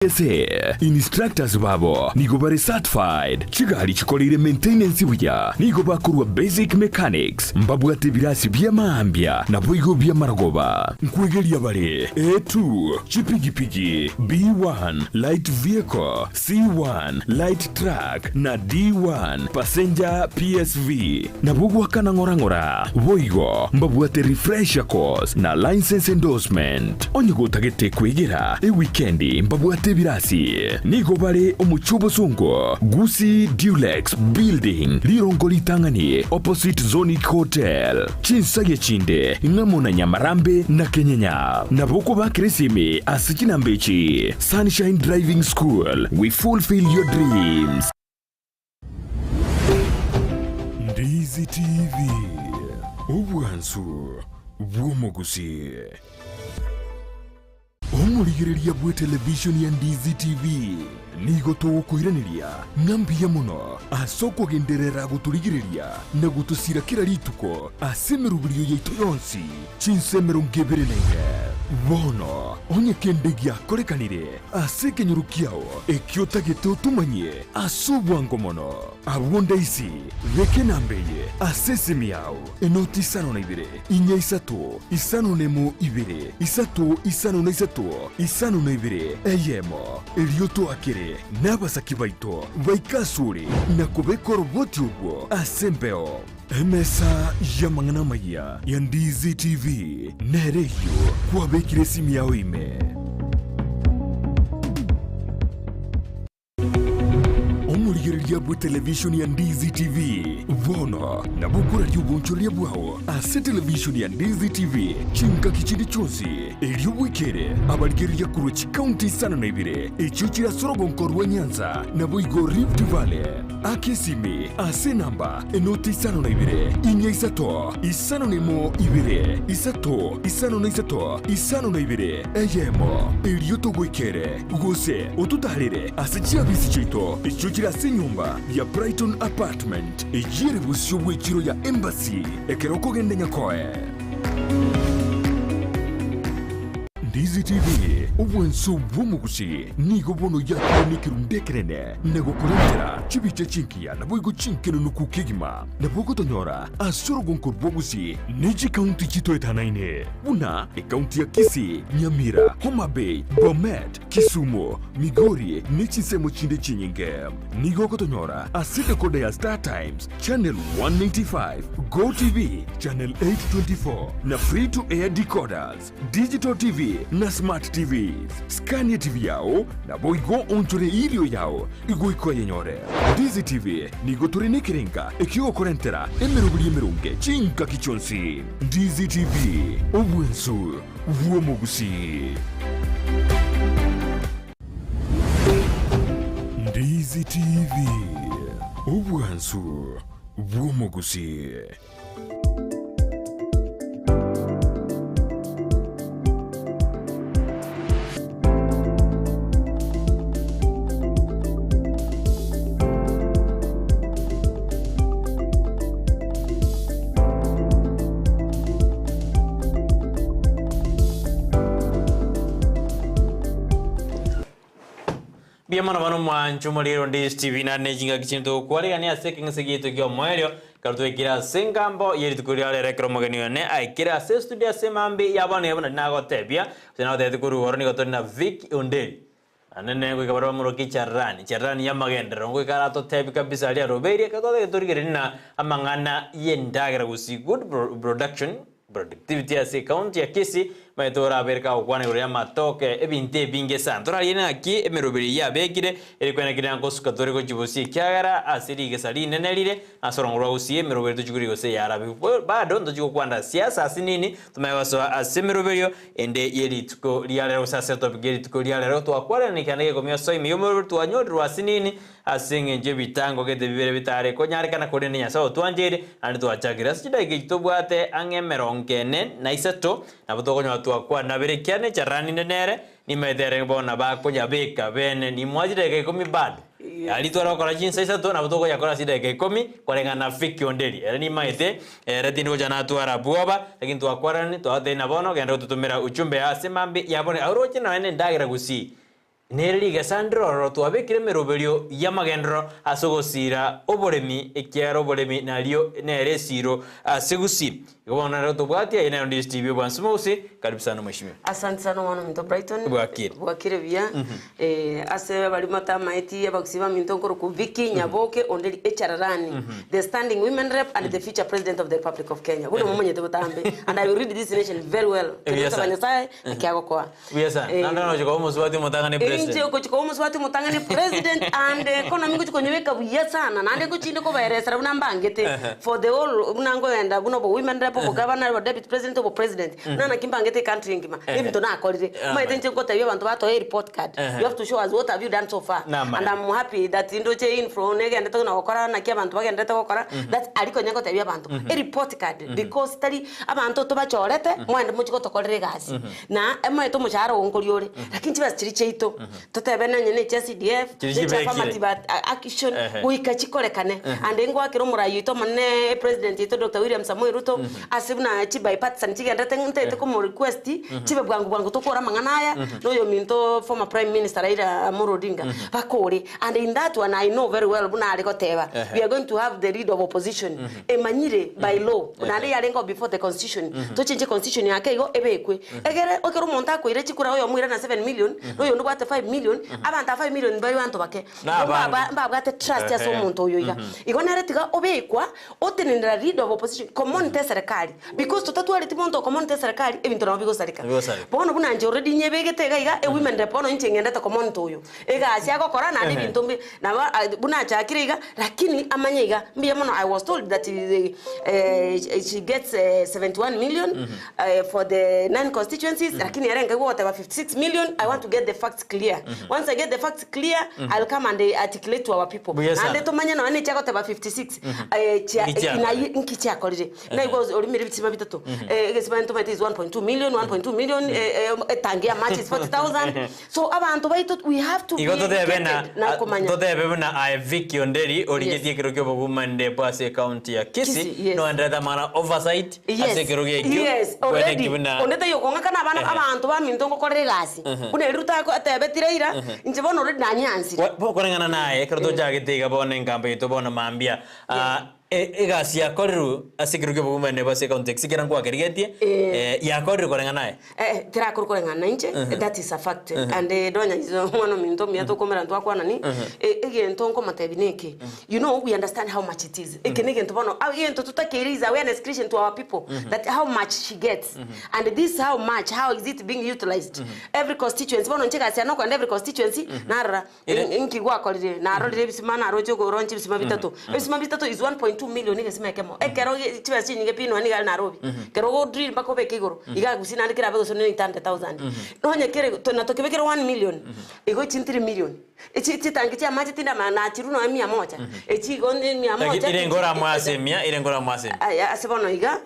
ese instructors babo nigo bari certified chigari chikolire maintenance buya nigo bakurwa basic mechanics mbabwate birasi bya mambya na boigo bya maragoba nkwegelia bale A2 chipigipigi B1 light vehicle C1 light truck na D1 passenger PSV na bugwa kana ngora boigo mbabwate refresher course na license endorsement onyigo tagete kwegera weekendi mbabwate birasi nigo bale omuchubo sungo Gusii Dulux building lirongo litangani opposite Zonic Hotel chinsage chinde ngamona Nyamarambe na Kenyanya na boko bakresime asikina mbechi Sunshine Driving School. We fulfill your dreams. Ndizi TV Ubwansu Bwomogusi Omurigireria bwe television ya Ndizi TV nigo tukuiraniria ngambiya muno asoko genderera guturigireria na gutusira kira rituko asemerubiriyo yeito yonsi chinsemero ngeberelenge bono onye kendegia korekanire asekenyurukiao ekiotagete utumanye asubwango mono abonda isi vekenambeye asesemiao enoti isano na ibere inya isato isano nemo ibere isato isano na isato isano na ibere eyemo elioto akere n'abasaki baito baikasure nakubeko roboti ubwo asembeo emesa yamangana maya ya Ndizi TV nereyo kwa bekire simi yao ime omurigereria bwe television ya Ndizi TV bono na bukura ry'ubunchoria bwao ase television ya Ndizi TV chinka kichindi chonsi elio wikere abarigereria kurochi county sana na ibire echuchira sorogonko rwa Nyanza na boigo Rift Valley akesime ase namba enoti isano na ibire inya isato isano nemo ibire isato isano na isato isano na ibire eyemo elio togwikere gose otutarire ase chiabisi chito echuchira ase nyumba ya Brighton Apartment ejire busyo bwekiro ya Embassy ekeroko gende nyakoe Ndizi TV ubwenso bwumugusi nigo bono ya nikirundekerene nego kurentera chibiche chinkiya na boigo chinkeno nukukigima na bogo tonyora asoro gonko bwogusi niji county chito etanaine una county ya Kisii, Nyamira, Homa Bay, Bomet, Kisumu, Migori nichi semo chinde chinyinge nigo kotonyora aside kode ya Star Times channel 195 Go TV channel 824 na free to air decoders digital TV na smart TVs Scania TV yao na boigo onchore ilio yao igo ikoye nyore Ndizi TV nigo turine kirenga ekio korentera emerubuli emerunge chinka kichonsi Ndizi TV obwensu vuomogusi Ndizi TV obwensu vuomogusi Biamana vano mwanchu muliro Ndizi TV na nejinga kichinto kwali gani aseke ngisegito kyo mwelio karuto ikira sengambo yeri tukuria le rekro magani ne aikira se studio se mambi yabana yabana nago tebia sena de tukuru horoni goto na Vicky Onderi anene ko kabaro muroki charrani yamagenda rongo ikara to tebi kabisa ali roberi kato de turigere na amangana yendagira gusi good production productivity ase county ya Kisii maetora berka ukwane uri matoke ebinte binge santora yena aki emeroberi ya bekire erikwena kirango sukatore ko jibusi kyagara asiri gesali nenelire asorongura usie emeroberi tujuguri gose yara bado ndojugo kwanda siasa asinini tumewaso asemeroberio ende yeri tuko lialero sasa topigeri tuko lialero to akwara nikanege komyo so imyomero to anyodru asinini asenge nje bitango gete bibere bitare ko nyarikana ko nenya so twanjere andi to achagira sida gitobwate angemeronkene na isato na butoko kwa na berekiane charani nenere ni medere bona ba ko yabeka bene ni mwajire ke komi bad alitwara ko jinsa isa to na butoko yakora sida ke komi kolenga na Vicky Onderi ni maite retino jana twara buoba lakini twakwarani to ade na bono gendo tutumira uchumbe asemambi yabone auroche na ene ndagira Gusii nereri gasandro twabekire meroberio yamagendro asogosira oboremi ekiaro oboremi nalio neresiro segusi gobona roto bwatia ina Ndizi TV bwansumose karibu sana mheshimiwa. Asante sana mwana Minto Brighton bwakire bia ase bali mata maiti abakusiba Minto nkoro ku Vicky Nyaboke Onderi echararani the standing women rep and the future president of the Republic of Kenya guno mumenye tebutambe and I will read this nation very well tabanyasai kiago kwa biasa nanda no chiko muswati mutangani president inje ko chiko muswati mutangani president and economy ko chikonyeweka buya sana nande ko chinde ko bayeresera bunambangete for the whole bunango enda buno bo women rep of governor or deputy president of president nana kimbangete country ngima ebito na akolire maitenje ko tayo abantu bato report card you have to show us what have you done so far and I'm happy that indoche info nege ndeta na gukora na kia abantu bagenda gukora that aliko nyako tayo abantu report card because tari abantu to bachorete mwende muchiko tokorere gasi na emwe to muchara onkoriore lakini chiba chiricheito totebena nyene CDF affirmative action uikachikorekane and engwa kiro murayi to mane president ito Dr. William Samoei Ruto asibuna chiba partisan chigendete ntete ko request chibe bwangu to kora manganaya no yo Minto former prime minister Raila Amolo Odinga bakore and in that one I know very well buna aliko teba we are going to have the leader of opposition emanyire by law na ali yalengo before the constitution to change constitution yake igo ebekwe egere okero monta ko ire chikura oyo mwira na 7 million no yo ndubate 5 million abanta 5 million bari wanto bake mbabwate trust ya so muntu oyo igo naretiga obekwa otenendera leader of opposition community serikali because totatwali timonto community serikali ebintu no bigo serikali bono bunanje already nyebegetega iga e women rep ono inchengendeta community oyo ega asia gokora na ndi bintu na bunacha akiriga lakini amanyiga mbiye mono I was told that she gets 71 million for the 9 constituencies lakini yarenga go whatever 56 million. I want to get the facts clear. Once I get the facts clear I'll come and articulate to our people and to manya na ane chako whatever 56 ina nkichi akorire na igo olimire bitima bitatu expense to is 1.2 million tangia match is 40,000 so abantu baitu we have to igo totebena I Vicky Onderi origetie kirogyo bugumande pase county ya Kisii no andreta mana oversight ase kirogyo yes already ondeta yokonga kana abantu ba Minto ngokorere gasi une ruta ko atebetire ira nje bono already nanyansi bo korengana naye kirdo jagetiga bone ngambe ito bona mambia egasi yakoriru asikirugyo bugumane base county sikira kwa kerigetie yakoriru korengana tira korengana nje that is a fact and donya izo mwana Minto miato komera ntwa kwa nani egento nko matebineke you know we understand how much it is ekenegento bono agento tutakeriza awareness creation to our people that how much she gets and this how is it being utilized every constituency bono ncheka sia no kwa every constituency nara inkigwa kolire naro dire bisimana rojo go ronchi bisima bitatu is 1.2 million ngesima kemo ekero chiba chinyige pino ani gal Nairobi kero go drill bako beke igoro iga gusina andikira bego sonene 10,000 no nyekere to natokebekera 1 million igo chin 3 million echi tangicha maji tinda mana chiruno 100 echi gonde 100 irengora mwasemia asibono iga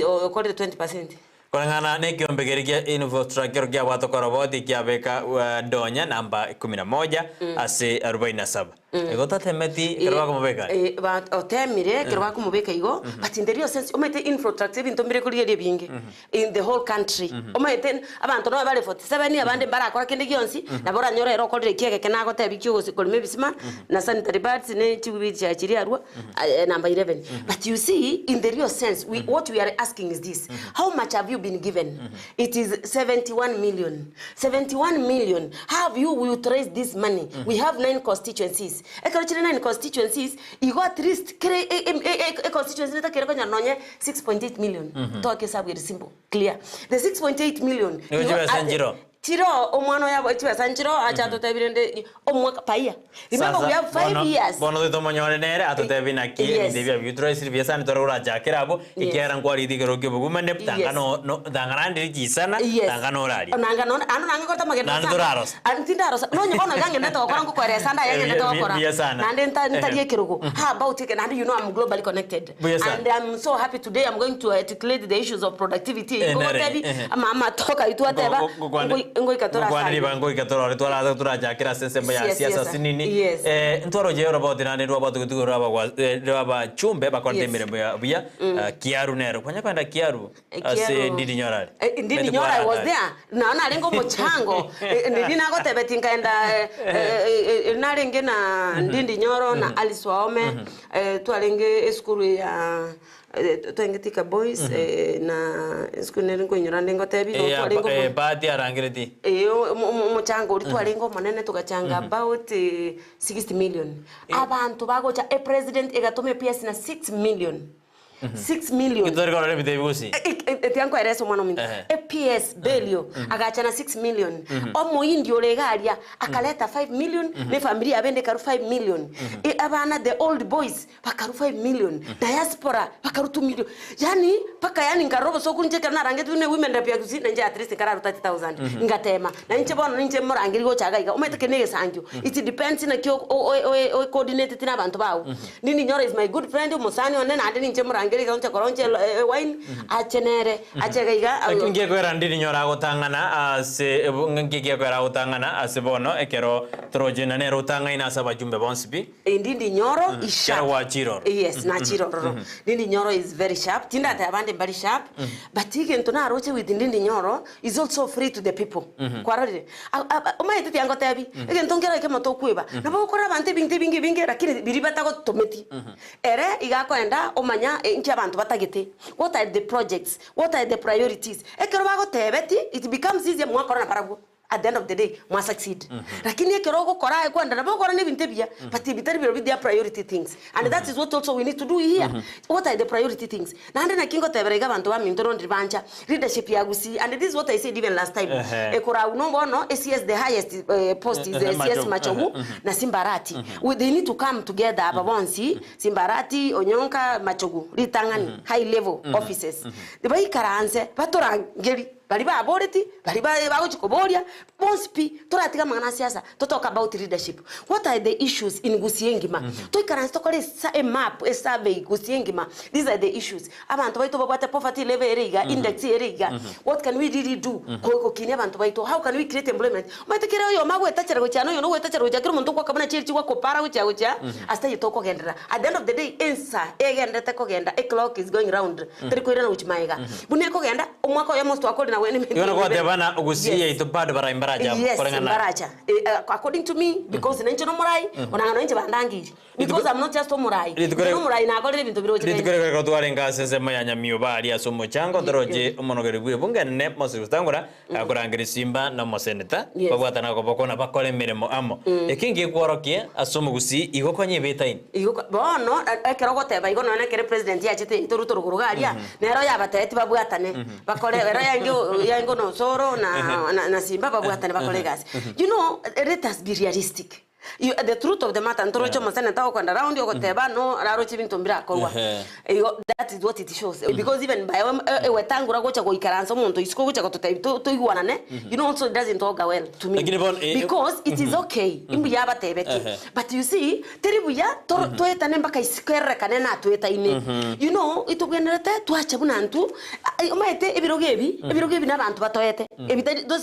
okore 20%. Korangana ne kiombegerekia infrastructure kia watu koroboti kia beka donya namba 11 ase 47 ego tatemeti kerwa kumubeka ba otemire kerwa kumubeka igo but in the real sense omete infrastructure bintu mbere kuri bingi in the whole country omete abantu no bale 47 abande barakora kende gionsi na bora nyore ero kodire kiege kenago tebikyo gosikolme bisima na sanitary pads ne chibubi cha chiriarwa number 11 but you see in the real sense what we are asking is this how much have you been given it is 71 million how have you utilized this money we have 9 constituencies ekorochire 9 constituencies you got at least a constituency that kereko nyanonye 6.8 million to kesabu simple clear the 6.8 million Tiro omwana yabo chiwa sanjiro acha totebirende omwaka paia remember we have 5 years bono de tomonyore nere atotebina ki ndebya vitro sirvia san torora jakirabo ikera ngwari digero gebugumane tangano no tangana ndiri kisana tangano rari nangano anu nangakota magenda nandoraros antindaros no nyobono gange ndeto okora ngukore sanda yenge ndeto okora nande ntariye kirugo how about it and you know I'm globally connected and I'm so happy today I'm going to articulate the issues of productivity ngotebi mama toka itu ateba ngoi katora kwani bango ikatora twara turajakira sensemba ya siasa sinini ntwaro je robot na ndo robot kutura ba chumbe bakonde mirembo ya buya kiaru nero kwanya kwenda kiaru ase Ndidi Nyora Ndidi Nyora was there naona alengo mochango Ndidi nago tebeti kaenda nalenge na Ndidi Nyoro na Alice Waome twalenge skulu ya tuengetika boys na skune ngo nyora ndengo tebi no twalengo baadhi arangireti mochango twalengo monene tukachanga about 60 million abantu bagocha a president egatume PS na 6 million 6 million kitori kora lebite Gusii etianko ereso mwana mingi APS Belio agachana 6 million omo indio legalia akaleta 5 million ne familia abende karu 5 million abana the old boys bakaru 5 million diaspora bakaru 2 million yani paka yani ngarobo so kunje kana rangetu ne women rap ya Gusii nje at least kararu 30000 ngatema na nje bono nje morangiri go chaga iga umeteke ne sangyo it depends na kyo coordinate tina abantu bawo Ndidi Nyora is my good friend musani one na ande nje morangiri ga koronche wine achenere achegaiga ngiye kwera Ndidi Nyora gutangana ase ngiye kwera gutangana ase bono ekero trojena ne rutanga ina saba jumbe bonsipi Ndidi Nyoro is sharp wa chiro yes na chiro Ndidi Nyoro is very sharp tinda ta abande very sharp but again to na roche with Ndidi Nyoro is also free to the people kwarore umaite tiango tabi again tongera ke moto kuiba na bokora bante bingi lakini biribata go tometi ere iga kwenda omanya abantu batagete what are the projects what are the priorities ekero bago tebeti it becomes easier mwakora na parago at the end of the day mwa succeed lakini ekero go kora kwenda na bokora ne bintebia but bitari be their priority things and that is what also we need to do here what are the priority things na ande na kingo teberega abantu ba mintoro ndibancha leadership ya Gusii and this is what I said even last time ekora unombo no ACS the highest post is ACS Machogu na Simbarati they need to come together ababonsi Simbarati Onyonka Machogu litangani high level offices the bai karanze batorangeri bali ba aboreti bali ba bagochikoboria bonspi toratiga mangana siasa to talk about leadership what are the issues in Gusii ngima to ikaranze to kore a map a survey Gusii ngima these are the issues abantu baito babata poverty level eriga index eriga what can we really do ko kini abantu baito how can we create employment matekera yo magwe tachera go chano yo no tachera go jakiro muntu kwa kabana chirchi kwa kopara go chagocha asta yitoko gendera at the end of the day ensa egenda te kogenda a clock is going round trikoira na uchimaiga bune kogenda umwaka ya most akoli yona kwa tebana Gusii ito bado bara imbaraja korengana imbaraja according to me because nencho no murai onangano nje bandangi because I'm not just murai no murai na akole bintu biro chike litukore ko twarenga sensema ya Nyamio bali asomo chango toroje umonogere gwe bungene mosustangura akurangiri Simba na moseneta babwatana ko bokona bakole miremo amo ekingi kworokie asomo Gusii igokonye betaini bono ekero goteba igono na kere president ya chete turuturu kurugaria nero yabateti babwatane bakole yango no soro na Simba babwatane bakole gasi you know let us be realistic the truth of the matter ntorocho mosana tawo kwenda round yo goteba no raro chibintu mbira akorwa that is what it shows because even by wetangura gocha go ikaranso muntu isiko gocha go to iguanane you know also it doesn't talk well to me because it is okay imbu yaba tebeke but you see teribuya to etane mbaka isikere kanena to eta ine you know itugenerete twacha bunantu umaete ebirogebi nabantu batoete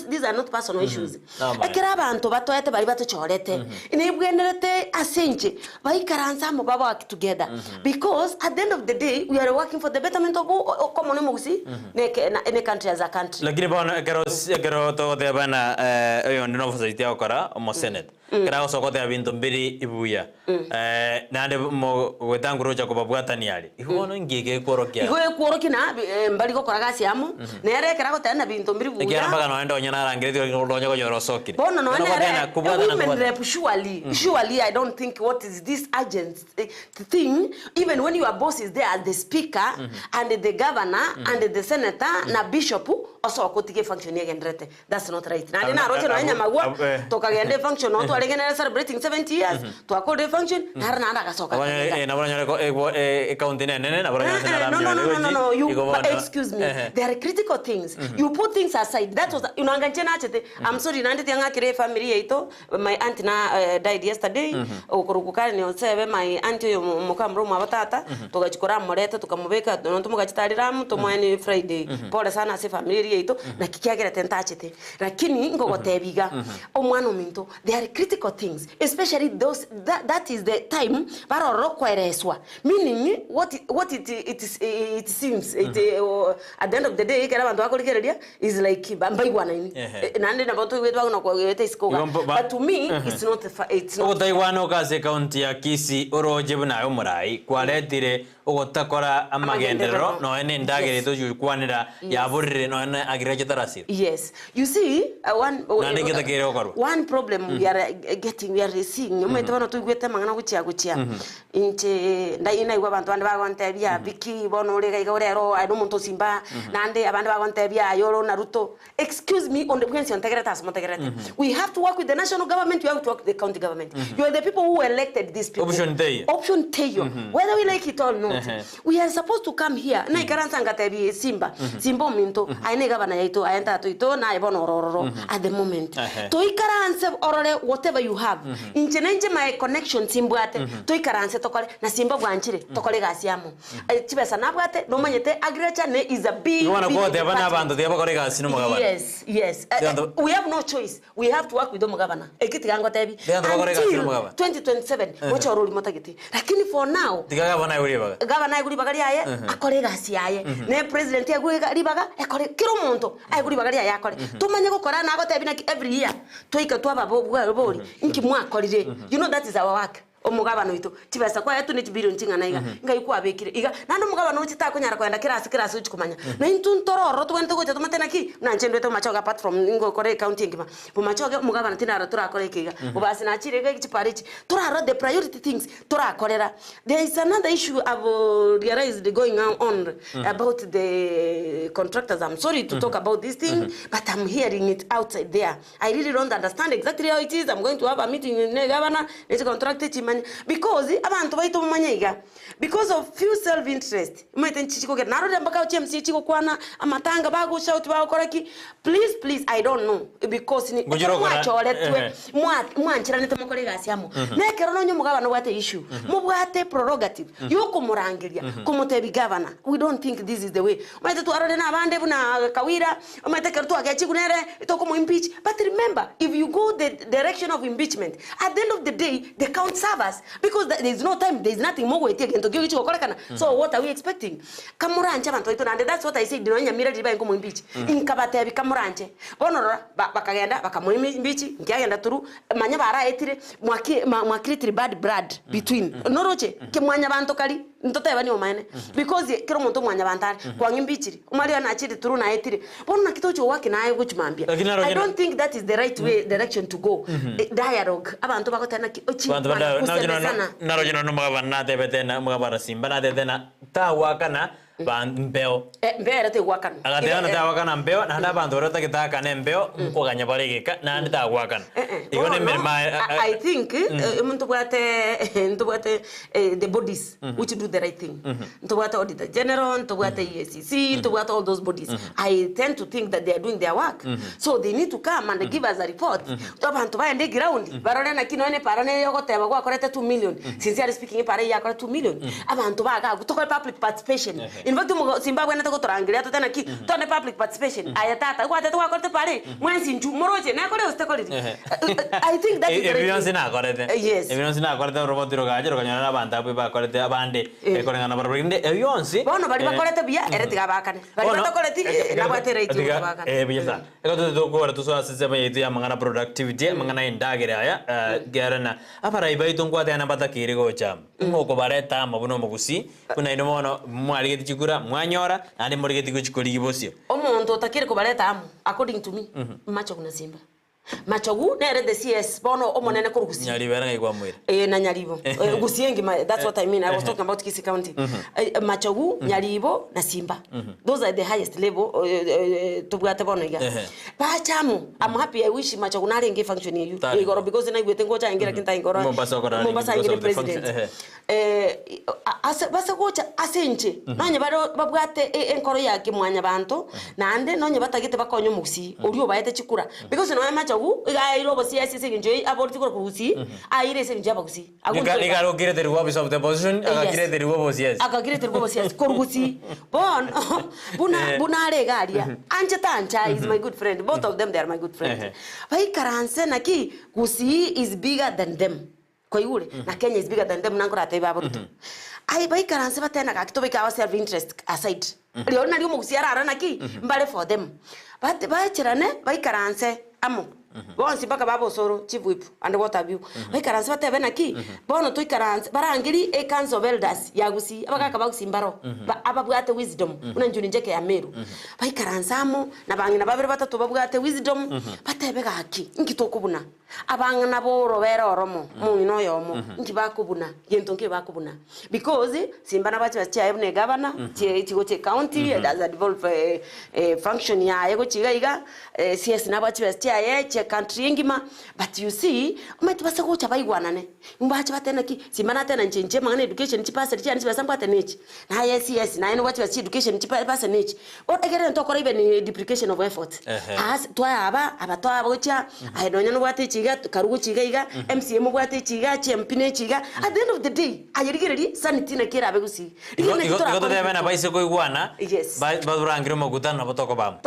these are not personal issues ekera abantu batoete bari batochorete inebwenerete asenje baikaranza mo baba work together because at the end of the day we are working for the betterment of common Gusii ne country as a country lakini bona kero to de bana yo no facility okora mo senate kera so ko de bintu mbiri ibuya nande mo wetanguro cha kubabwatani ali ihono ngige korokia na mbali ko koragasi amo nere kera ko tena bintu mbiri buya kera mpaka no endo nyana rangire ko ronya ko yorosokire bono no nere kubwatana surely I don't think what is this urgent thing even when your boss is there as the speaker and the governor and the senator na bishop also akotige function yegendrete that's not right na ndina roche no nyamagwa tokagende function no twalegene celebrating 70 years to akode function narana ndakasoka na bora ko county nene na bora no you excuse me there are critical things you put things aside that was unanganje na chete I'm sorry nandi tianga kire family yeito my aunt na died yesterday okurukukani no sebe my auntie yo mukamro mwa batata tugachikora murete tukamubeka no tumugachitariram tumwani Friday pole sana se family yeito na kikiagera tentachete lakini ngogotebiga omwana ominto there are critical things especially those that is the time baroro kwereswa meaning what it seems at the end of the day kera bantu bakoligereria is like bambaigwana ini nande na bantu wetu na kwete iskoga but to me it's not Taiwan kaze county ya Kisii oroje bunayo murai kwaretire ugotakora amagendero no ene ndagere to yukwanira yaburire no ene agiraje tarasir. Yes, you see one problem we are seeing umetona to gwete mangana gucia inche ndaina igwa bantu bande bagontebia Vicky bono lega igorero I don't want to simba nande abande bagontebia yoro Naruto. Excuse me, on the question we have to work with the national government, we have to work with the county government. You are the people who elected these people. Option tayo. Whether we like it or not. We are supposed to come here. Na ikaranza ngatebi Simba minto aine governor yaito aenta to ito na ebono ororo at the moment. To ikaranza orore whatever you have. Inchenenje my connection simbwate to ikaranza tokole na Simba bwanchire tokole gasiamo. Chibesa nabwate no manyete agriculture ne is a big. You wanna go there bana bando there bakore gasi no mugabana. Yes. We have no choice. We have to work with the governor. Ekiti gango tebi. 2027 mocha oroli motagiti. Lakini for now governor aguri bagari aye akore gasi aye ne president aguri baga akore kiro monto aguri bagari aye akore tumanye gukora nago tebi na every year toika twaba bori inki mwakorire you know that is our work omugabano ito tibasa kwa yetu ne billion tingana iga ngai kwa bekire iga nando mugabano utita kunyara kwenda kirasi uchikumanya na intu ntororo twente gocha tumatena ki na nchendo eto machoga apart from ngo kore county ngima bumachoga mugabano tinara turakore kiga ubasi na chirega kichiparichi turaro the priority things turakorera. There is another issue I've realized going on about the contractors. I'm sorry to talk about this thing but I'm hearing it outside there. I really don't understand exactly how it is. I'm going to have a meeting with the governor. Let's contract it because abantu baito mumanyiga because of few self interest umete nchichiko get narode mpaka uchemsi chiko kwana amatanga bago shout ba koraki please I don't know because ni mwacholetwe mwanchira nete mukore gasiamo nekero no nyumugabano bwate issue mubwate prerogative yuko murangiria kumutebi governor. We don't think this is the way umete tu arode na bande buna kawira umete kertu agachi kunere itoko mu impeach but remember if you go the direction of impeachment at the end of the day the count servers because there is no time, there is nothing more we take into give you korekana. So what are we expecting? Kamuranche bantu ito and that's what I said dino Nyamira diba ngo mu impeach inkabate abi kamuranche bonora bakagenda bakamu impeach ngiagenda turu manya bara etire mwakritri bad blood between noroche ke mwanya bantu kali ntote bani omane because kero muntu mwanya bantari kwa impeach umali na achiri turu na etire bonna kitocho wake naye guchimambia. I don't think that is the right way direction to go. Dialogue abantu bakotana ki ochi narojino no mugabana debetena mugabara Simba na dedena tawakana mbeo mbere te wakana agatena tawakana mbeo na bantu rota kitaka ne mbeo mukoganya barigika na ndita wakana igone merma. I think muntu bwate the bodies which do the right thing muntu bwate auditor general muntu bwate EACC muntu bwate all those bodies. I tend to think that they are doing their work so they need to come and give us a report abantu baende ground barone na kinone parane yogoteba kwa korete 2 million sincerely speaking pare ya 2 million abantu baga kutoka public participation in fact Zimbabwe nata kutorangiria tena ki tone public participation ayatata kwa tata kwa korete pare mwensi nju moroje na kore ustekoliti. I think that is everyone na korete yes everyone na korete robotiro gajero kanyana banda ba korete abande ekorengana barabinde everyone bono bari bakorete bia eretiga bakane bari batakoreti na batera itu bakane bisa ekoto doko tu so asema yetu ya mangana productivity mangana indagere aya gerana apara ibaito ngwate na batakire gocha ngoko bareta mabuno mugusi kuna ino mono mwali chikura mwanyora andi muri geti kuchikori gibosio omuntu otakire kubareta amu according to me macho kuna Simba machogu nere the CS bono omonene ko Gusii nyaribera ngikwa mwira na nyaribo Gusii ngi that's what I mean. I was talking about Kisii County. Machogu nyaribo na Simba those are the highest level tubwate bono iga bachamu. I'm happy. I wish machogu nari nge function you igoro because na igwete ngocha ingira kinta ingoro Mombasa ingire president basa gocha asenche nonye baro babwate enkoro yake mwanya bantu nande nonye batagite bakonyo Gusii uriyo bayete chikura because no macho chogu iro bosi asi seginjoi aborti ko Gusii aire seginja Gusii Nika kire the office of the opposition akakire the bosi yes akakire the bosi yes ko Gusii bon buna re garia anje tancha is my good friend, both of them they are my good friends. Bai karanse naki Gusii is bigger than them ko yule na Kenya is bigger than them nango rate ba boruto ai bai karanse batena ka kitobe ka self interest aside leo na limo Gusii ara naki mbale for them but bai chirane bai karanse amo bon si baka babo soro chief whip and what have you bai karanse batebe naki bono to karanse barangiri a council of elders ya Gusii abaka ka Gusii mbaro ababwate wisdom unanjuni njeke ya meru bai karanse amo na bangina babere batatu babwate wisdom batebe gaki nkitokubuna abangana boro bera oromo muino yomo nkibakubuna yento nkibakubuna because simbana bachi bachi ebne governor chigo che county does develop function ya yego chigaiga CS na bachi bachi che country ngima but you see umati basako cha baigwanane mbachi batena ki simbana tena nchenche mangana education chipasa chani chibasamba tenechi na yes na eno bachi bachi education chipasa nechi or egere ntokora even duplication of effort as twa aba twa bocha I don't know what chiga karugo chiga iga MCM bwate chiga champine chiga at the end of the day ayirigiri sanity na kira Gusii igo de bana baise ko igwana badurangiro magutana botoko bam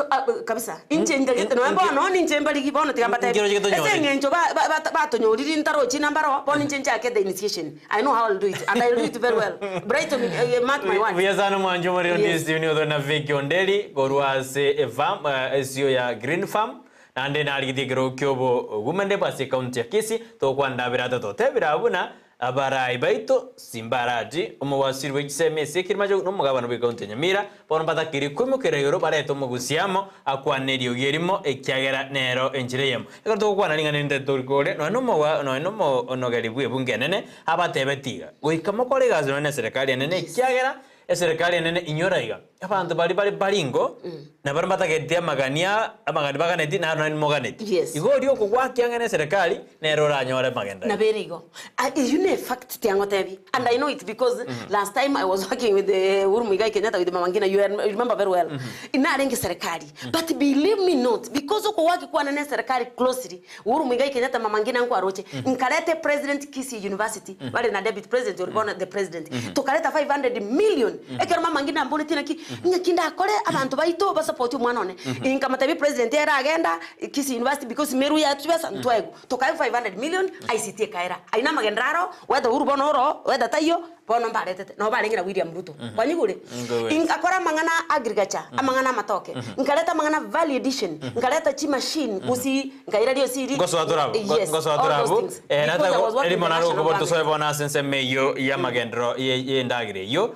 kabisa inje ndagete no mbono ninje mbali gibono tigambata esengenjo ba tonyoriri ntaro china mbaro bono ninje njake the initiation I know how I'll do it and I'll do it very well bright to me mark my word viazana mwanjo mari Ndizi ni odona Vicky Onderi goruase farm SEO ya green farm ande na aligithigiro kyobo gumende base county ya Kisii to kwanda birata to tebirabuna abarai baito simbarati umwasiri w'giseme sekirmajo no mugabano bwe county Nyamira bono batakiri kwimukirero bareto mugusiamo akwanerio yerimo ekyagera nero enjireyemo ekato kwana lingana nde torikore no onogeri bwe bungenene abatebetiga goikamo kore gazo ne serikali nene ekyagera serikali nene inyoraiga abantu bali baringo na barambata getia magania amagani baganeti na no moganeti igorio ko gwakiangene serikali na erora nyore magenda na berigo you know fact tiango tebi and I know it because last time I was working with the Urumigai Kenyatta with the Mamangina you remember very well ina rengi serikali but believe me not because uko waki kwa nene serikali closely Urumigai Kenyatta Mamangina ngo aroche nkalete president Kisii University wale na deputy president or the president tokaleta 500 million ekero Mamangina mbone tina ki nyakinda akore abantu baito basupport umwana one inkamata bi president era agenda Kisii University because meru ya tubasa ntwego tokai 500 million ICT kaira aina magendraro whether urubono oro whether tayo bono mbaretete no barengira William Ruto kwanyigure inkakora mangana agriculture amangana matoke nkaleta mangana value addition nkaleta chi machine Gusii ngaira dio siri ngoso aturabo nata elimonaro ko borto soe bona sense meyo ya magendro ye ndagire yo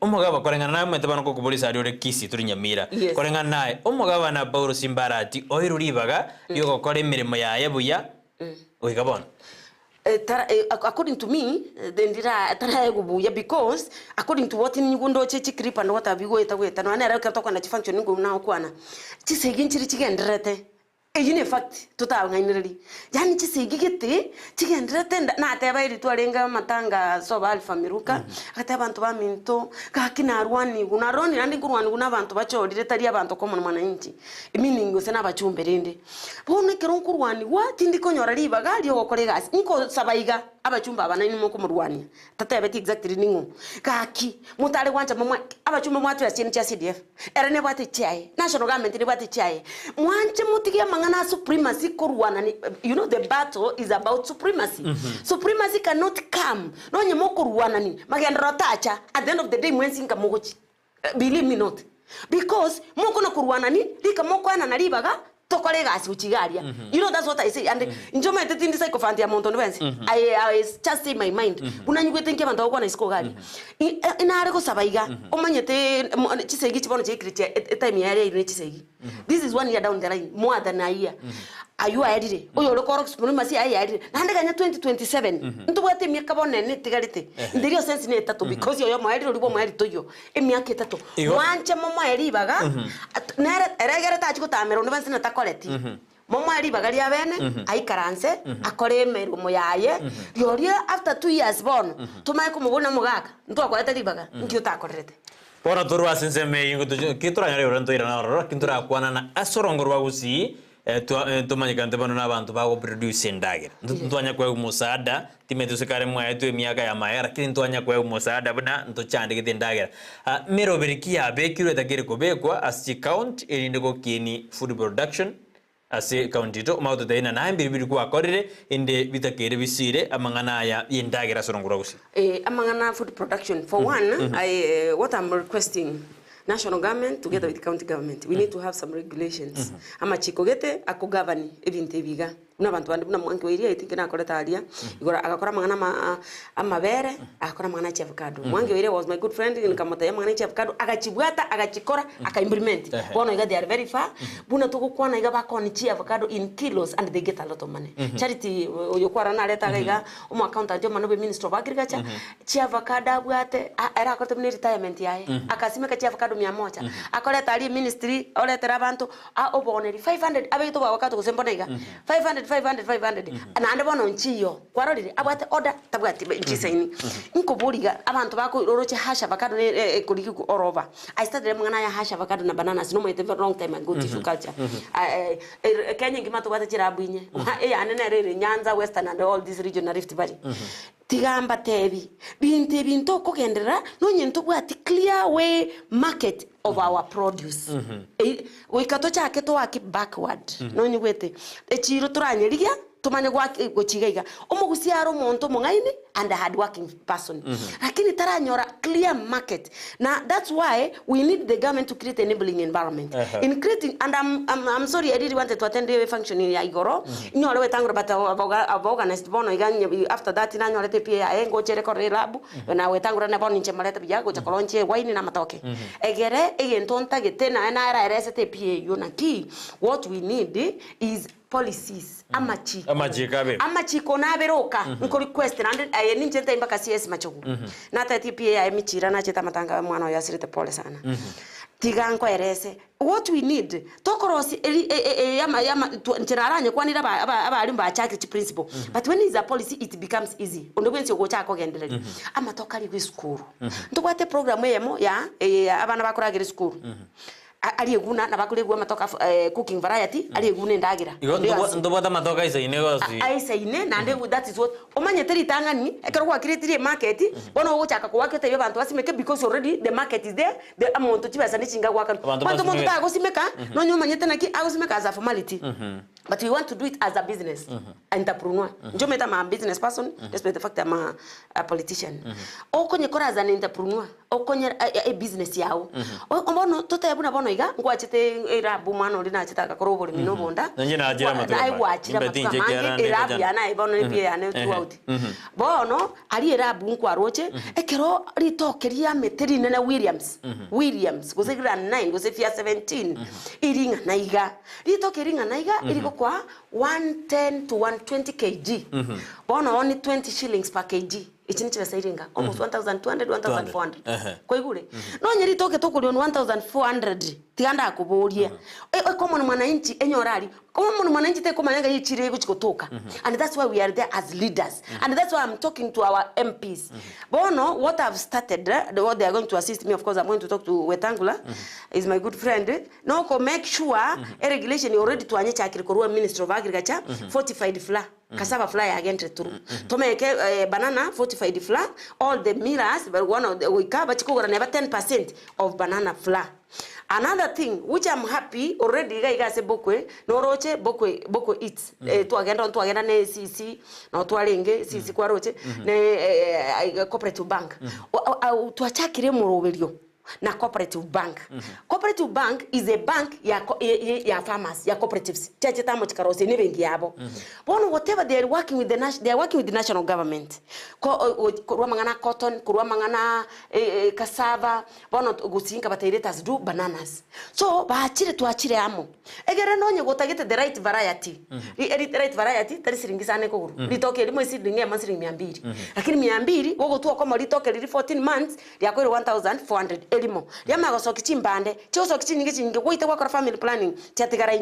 umugaba korengana na mwete bano ko kubolisa ari ore Kisii turi Nyamira korengana nae umugaba na Paul Simbarati oiruribaga yo gukora imirimo yaye buya oigabona according to me ndira tara gubuya because according to what nyundo chechi clip and what abigo etagweta no anera ka tokana chi function ngo na okwana chisegi nchiri chigenderete in fact tutabanganiriri yani chisegi gete chigenderete na ateba iri twarenga matanga soba alfa miruka ate abantu ba minto kakina rwani guna roni nandi kurwani guna abantu bachodire tari abantu ko mwana inchi meaning se na bachumberende bono kero kurwani wati ndiko nyora ribaga ryo gokore gas nko sabaiga abachumba abana ni moko murwani tatebeti exactly ningo kaki mutare kwanja mama abachumba mwatu ya chini cha CDF erene bwate chai national government ni bwate chai mwanje mutigia mangana supremacy kurwana you know the battle is about supremacy supremacy cannot come no nyemo kurwana ni magendro tacha at the end of the day mwensinga mogochi believe me not because moko na kurwana ni lika moko ana naribaga tokore gasi uchigaria you know that's what I say and njoma etindi psychophant ya monto nwensi I just say my mind unanyugwete nke bantu okwana isiko gari ina reko sabaiga omanyete chisegi chibono chekritia time yare ine chisegi this is 1 year down the line more than a year ayu ayirire oyo lokoro supremacy ayirire nande ganya 2027 ntubwate miaka bonene tigarite ndirio sense ne tatu because yo mwari ribo mwari toyo emiaka etatu wanche mama eribaga nere eregere tachi kutamera ndo banse natakoreti mama eribaga ria bene aikaranse akore merumo yaye yoria after 2 years bono tumaye kumubona mugaka ntwakwete ribaga nkyo takorete pora turwa sense me yingo kitura nyare uranto ira na ro kintura kwana na asorongorwa Gusii tumanyikante bano n'abantu bago produce ndagira ntwanya kwa umusaada timetu sekare mwaetu emyaka ya maera kiri ntwanya kwa umusaada bana ntochande gite ndagira mero berikia bekirwe takire kobekwa as count erinde go kini food production ase county to mauto taina na mbiri kwa korire inde bitakere bisire amangana ya yendagira sorongura gusi amangana food production for one what I'm requesting national government together with county government we need to have some regulations ama chikogete akugavani ebinte biga una bantu bandi buna mwangi wiria itikena akoreta alia igora agakora mangana amabere akora mangana cha avocado mwangi wiria was my good friend nikamota ya mangana cha avocado agachibwata agachikora akaimplement bono iga they are very far buna tuko kwana iga bakoni chi avocado in kilos and they get a lot of money charity yokwara na leta iga umu accountant yo manobe minister of agriculture chi avocado abwate era akoreta mini retirement yae akasimeka chi avocado 100 akoreta ali ministry oletera abantu oboneri 500 abegito avocado kusembonega 500 and bono nchiyo kwarorire abwate order tabwate nchisaini nkoburiga abantu bako roroche hasha avocado kuliki ku orova I started mangana ya hasha avocado na bananas no my long time ago tissue culture Kenya ngimato bwate chirabwinye anene rere Nyanza Western and all this region na Rift Valley tigamba tebi binto kogendera no nyento bwati clear way market of our produce wikato chake to waki backward no nyugwete echiro turanyerigia tumanye gochigaiga omugusiaro monto mongaini and a hard working person lakini taranyora clear market na that's why we need the government to create enabling environment in creating and I'm sorry I really wanted to attend the function in Igoro nyore wetangura but organized bono iganye after that na nyore pia engo chere kore lab na wetangura na bono nche maleta biyago cha kolonche wine na matoke egere egentonta getena na era resete pia yona ki what we need is policies amachiko na beroka nko request and ninje mpaka CS machogu na tati pia emichira na cheta matanga mwana ya sirite pole sana tiganko erese what we need tokorosi yama ntiraranye kwanira abali mbachake principle but when is a policy it becomes easy ondobwensi go chako genderere amatoka li school ndokwate program yemo ya abana bakoragira school alieguna na bakulegwa matoka cooking variety alieguna ndagira ndobota matoka isaine gosi isaine na nde that is what omanyeteri tangani ekerwa create market bono wochaka ko wakete yo bantu basimeke because already the market is there the amount tibasa nichinga gwaka bantu muntu ta gosimeka no nyuma nyetena ki agosimeka as a formality but we want to do it as a business entrepreneur njo meta ma business person despite the fact I'm a politician okonye kora as an entrepreneur okonye a business yao ombono totebuna bono iga ngwachite era bumano lina chitaka korobole minobonda njina ajira matoko ai wachira matoko era bya ibono ipia ya throughout bono ali era bunku aroche ekero litokeria meteri nene Williams gosegira 9 gosefia 17 iringa naiga litokeringa naiga iliko kwa 110 to 120 kg bono only 20 shillings per kg ichinichira sairinga almost 1200 1400 kwa igure no nyeri toke tokuri on 1400 tiganda akuburia common mwananchi enyorari common mwananchi te komanyanga yichire guchikotoka and that's why we are there as leaders and that's why I'm talking to our MPs bono what I've started what they are going to assist me of course I'm going to talk to Wetangula is my good friend no ko make sure a regulation already to anyecha akirikorwa Ministry of Agriculture fortified flour cassava flour again through to make banana fortified flour all the millers but one of the we cover chikogora never 10% of banana flour. Another thing which I'm happy already guy se bokwe no roche bokwe eats to agenda ne CC no to alenge CC kwa roche ne cooperative bank to achakire moroberio na cooperative bank cooperative bank is a bank ya farmers ya cooperatives chache tamo chikarose ne bengi yabo bono whatever they are working with the national government ko mangana cotton ko mangana cassava bono gusinga batairetas do bananas so baachire tuachire amo egere nonye gotagete the right variety right variety tari siringisane ko guru litoke limo seedling ya masiringi 200 lakini 200 wogo tu kwa litoke li 14 months ya ko 1400 elimo yama gosoki chimbande choso kichinyinge goite kwa family planning chatigara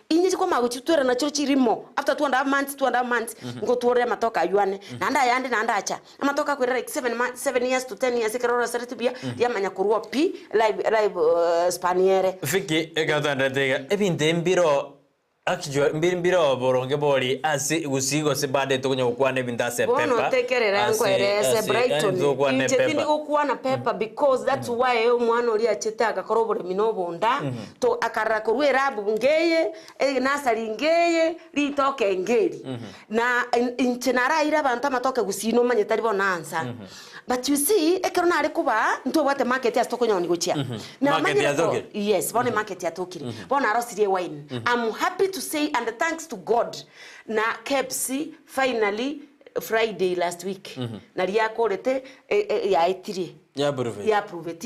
inye ko mago chitwera na chochi rimo after 2.5 months ngo tuore matoka yuane nanda yandi nanda acha amatoka kwera like 7 years to 10 years kerora seritubia yamanya kurwa live spaniere Vicky egatanda tega ebinte mbiro Actually, mbiro boronge bori asi Gusii se bade tokunya ukwane bindase pepa. Bono tekerera nkwerese Brighton. Injetini ukwana pepa because that's why mwana uri achete akakorobore minobonda to akarra kurwera bungeye nasari ngeye ritoke ngeri. Na inchenara ira banta matoke Gusii no manye tari bonansa. But you see, ekerona ari kuba nto wate market ya stoko nyoni gochia. Na market ya tokiri. Yes, bone market ya tokiri. Bona arosirie wine. I'm happy to say and thanks to God na KFC finally Friday last week. Na ria korete ya etiri. Ya prove. Ya prove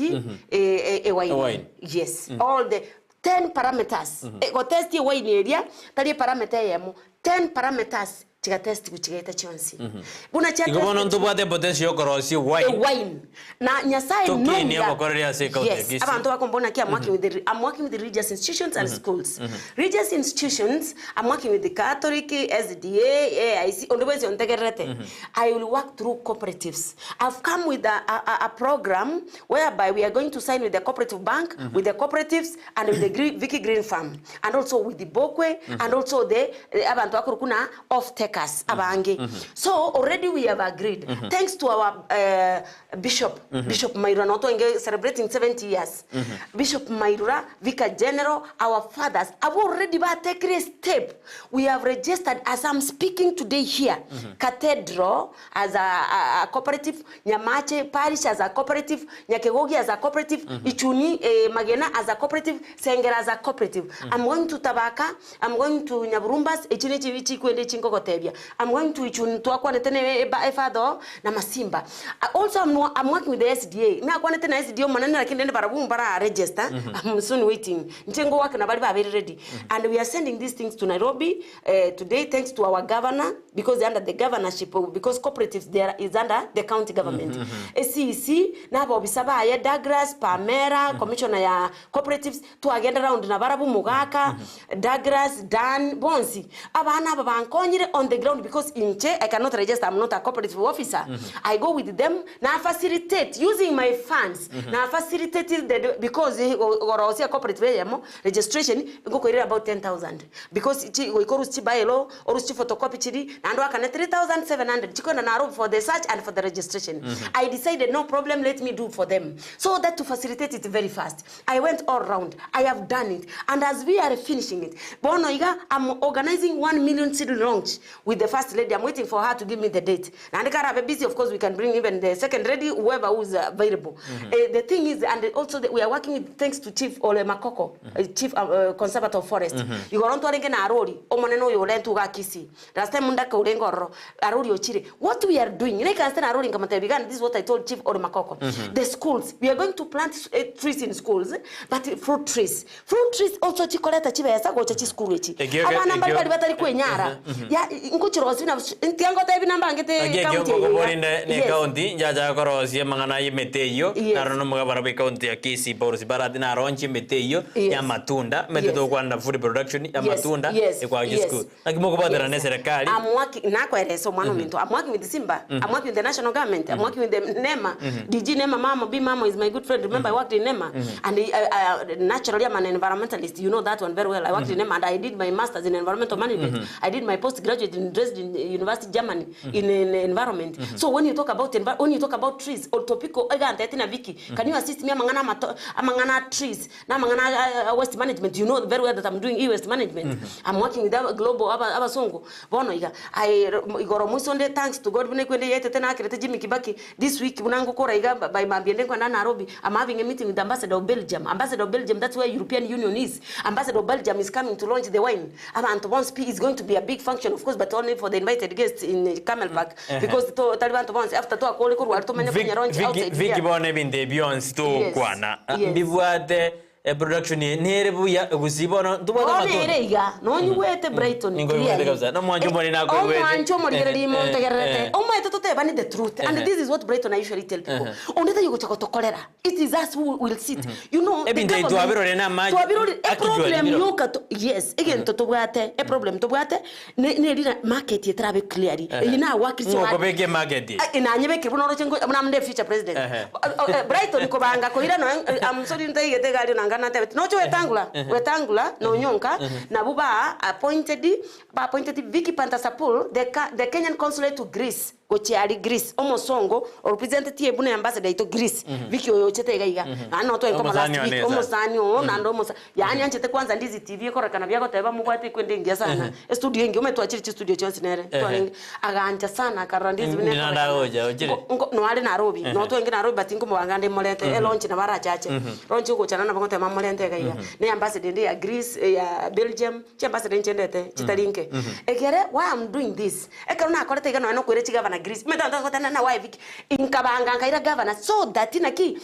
wine. Yes. All the 10 parameters. Go test wine area, tali parameter yemo. 10 parameters. Chiga test kuchigeta chonsi. Buna cha test. Ngono ntubate potential korosi wine. Na nyasai no. Tokini abakorera se kauti. Yes. Abantu bakombona ki I'm working with the religious institutions and schools. Religious institutions, I'm working with the Catholic, SDA, AIC, on the way on Tegerete. I will work through cooperatives. I've come with a program whereby we are going to sign with the cooperative bank, with the cooperatives, and with the Vicky Green Farm, and also with the Bokwe, and also the abantu bakurukuna off-take. So already we have agreed. Thanks to our Bishop Mairura, not celebrating 70 years. Bishop Mairura, Vicar General, our fathers have already taken a step. We have registered, as I'm speaking today here, Cathedral as a cooperative, Nyamache Parish as a cooperative, Nyakegogi as a cooperative, Ichuni Magena as a cooperative, Sengera as a cooperative. I'm going to Tabaka, I'm going to Nyaburumbas, Echinichi Kwende Chinkokote. I'm going to Ichuntua Kwanetene Efado na Masimba. Also, I'm working with the SDA. Me akwanetene SDA manana lakini barabu bara register. I'm soon waiting. Ntengo work na bali very ready. And we are sending these things to Nairobi today thanks to our governor because they're under the governorship because cooperatives there is under the county government. SCC na bobisaba ya Douglas Pamera commissioner ya cooperatives to agenda round na barabu Mugaka Douglas Dan Bonsi. Abana babankonyire on the ground because in Che I cannot register. I'm not a cooperative officer. I go with them. Now facilitate using my funds. Now facilitate because a cooperative registration go about 10,000 because we go to buy law or to photocopy chiri and work on 3,700 for the search and for the registration. I decided no problem. Let me do for them so that to facilitate it very fast. I went all around. I have done it, and as we are finishing it, Bonoiga, I'm organizing 1 million seed launch with the first lady. I'm waiting for her to give me the date. And I busy, of course, we can bring even the second lady, whoever who's available. The thing is, and also we are working with, thanks to Chief Ole Makoko, Chief Conservator of Forest. You go on to Arenge na Arori, Omoneno Yolen to Kisii. Last time Mundaka Urengoro, Arori Ochire. What we are doing, you can stand Arori in Kamatebigan, this is what I told Chief Ole Makoko. The schools, we are going to plant trees in schools, but fruit trees. Fruit trees also Chikoleta Chiva Sago Chachi School. Abana Bali Batari Kuenyara. Ya, Inkuchiro, Ntiango Tabi Nambangete county, Jaja Korosia Mangana Meteyo, Narono Magabarabe County, Kisii, Boris Baradina, Ronchi Meteyo, Yamatunda, Metedo Wanda Food Production, Yamatunda, Equagi School. Like Mokobada Neseracari. I'm working Nakwere, so Monumento. I'm working with the Simba. I'm working with the national government. I'm working with the NEMA. DG NEMA Mama, B Mama is my good friend. Remember, I worked in NEMA. And naturally, I'm an environmentalist. You know that one very well. I worked in NEMA and I did my master's in environmental management. I did my postgraduate in Dresden University, Germany, in environment. So when you talk about trees, or topico, Vicky, can you assist me amangana trees, namangana waste management? You know very well that I'm doing e-waste management. I'm working with global Abasongo. Bonoiga. I got Sunday, thanks to God. This week, by Nairobi, I'm having a meeting with the Ambassador of Belgium. Ambassador of Belgium, that's where European Union is. Ambassador of Belgium is coming to launch the wine. It's going to be a big function, of course, but only for the invited guests in Camelback. Because Taliban after to call Vicky Bonne the Beyonce to Kwana. Bivuate a production near ya Gusii bono no you wait Brighton. No more you Brighton to tell the truth. And this is what Brighton I usually tell people. Only that you go to Tokolera. It is us who will sit. You know, the problem you yes, again to Wate, a problem to Wate, market you travel clearly. You know, work is market. In Anyake, I'm the future president. Brighton Kobanga, I'm sorry to take the guardian and Ganata. No to rectangular, no Yonka, Nabuba appointed Vicky Pantasapul, the Kenyan consulate to Greece. Kochiari Greece almost songo or representative bune ambassador to Greece Vicky oyochetega iga anoto enko last week almost anyo nando almost yani anchete kwanza Ndizi TV ko rakana byako teba mugwate kwende ngia sana studio ingi umetwachiri studio chonsi nere aganja sana karandizi bune no ali Nairobi no to engi Nairobi batingo mwangande molete launch na bara chache launch uko chana na bangote mamolente ga iga ne ambassador ya Greece ya Belgium che ambassador chendete chitalinke ekere why I'm doing this ekero na korete iga no kwere chiga na Greece metanda kotana na wife inkabanga ngaira governor so that inaki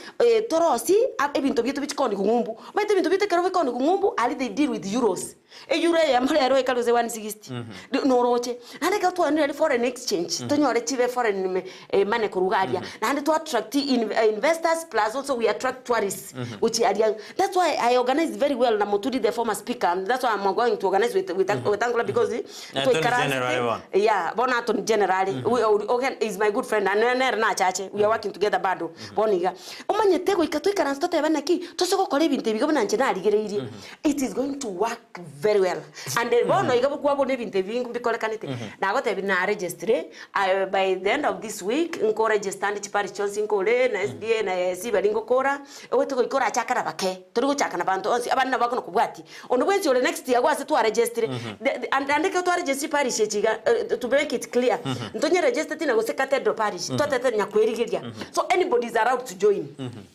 torosi ebintu bitu bikoni kungumbu mete bintu bitekero bikoni kungumbu ali they deal with euros euro ya mara ero ekaluze 160 no roche ande ka to ani foreign exchange tonyore chive foreign money kurugaria and to attract investors plus also we attract tourists which are that's why I organize very well na Mutudi the former speaker and that's why I'm going to organize with Angola because yeah Bonaton generally okay is my good friend and na chache we are working together bado boniga umanyetego ikatwika ranstote abanaki tosoko kole binte bigo nanche na aligereiri it is going to work very well and bono igabo kwabo ne binte bingu bikolekanite nago tebi na register by the end of this week nko register ndi chipari chonsi nkole na SDA na SC balingo kora owetego ikora chakara bake turigo chakana bantu onsi abana bakono kubwati ono bwenzi ole next year gwase to register and ke to register parish chiga to make it clear ntonye register tina go cathedral parish totete nyakwerigeria so anybody is allowed to join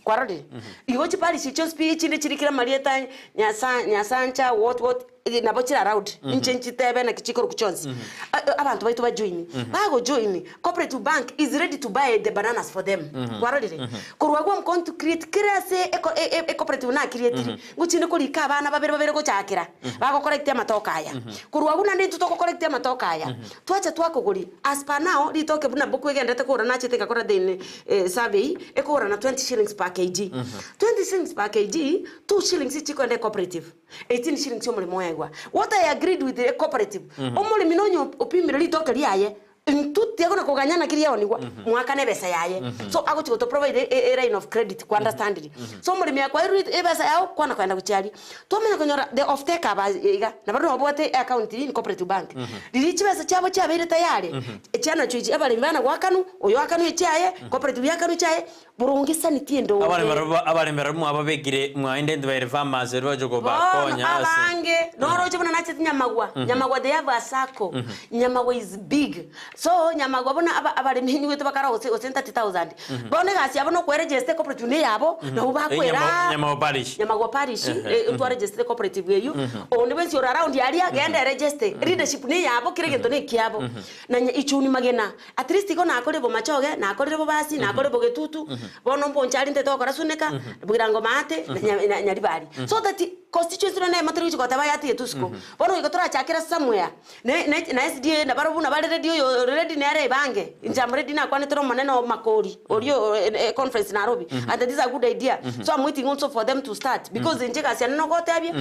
kwarode igochi parish chon speech ni chirikira marieta nyasancha what nabochira around inchenchi tebe na kichikoro kuchonzi abantu baitu ba join bago join cooperative bank is ready to buy the bananas for them kwarode kurwagwa mkon to create kirase cooperative na create nguchine kuri ka bana babere go chakira bago collect amatoka aya kurwagwa na ndi tutoko collect amatoka aya twacha twakoguri as per now litoke buna boku egendete kura na chiteka kora den survey ekora na 20 shillings per kg 20 shillings per kg 2 shillings chikwende cooperative 18 shillings omuli moyegwa what I agreed with the cooperative omuli minonyo opimire litoke liaye ntuti yakona kuganyana kiri yao ni mwaka ne besa yaye so ako chiko to provide a line of credit ku understand it so muri mya kwa besa yao kwana kwenda kuchali to mena konyora the off take aba iga na bado obote account in cooperative bank lilichi besa chabo chabere tayari echana chuji abali mbana gwakanu oyo akanu echaye cooperative yakanu chaye burungisa nitiendo abali meramu ababegire mwainde ndwe farmers rojo go bakonya ase abange no rojo bana nacheti nyamagwa they have a sako nyamagwa is big so nyamagwa bona abali mhinyi wetu bakara ose 30000 bone gasi abono ku register cooperative yabo no bakwera nyamagwa parish to register cooperative yeyu onde bensi around yali agenda register leadership ni yabo kiregento ni kyabo na ichuni magena at least iko na akole bo machoge na akole bo basi na akole bo getutu bono mbonchali nteto kora suneka bugirango mate nyari bari so that constituency no na materi ko tabayati etusko bono ikotora chakira somewhere na SDA na barobu na bale radio ready na are bange njam ready na kwa netero maneno makori orio conference na Nairobi and that is a good idea so I'm waiting also for them to start because njeka sia no gote abia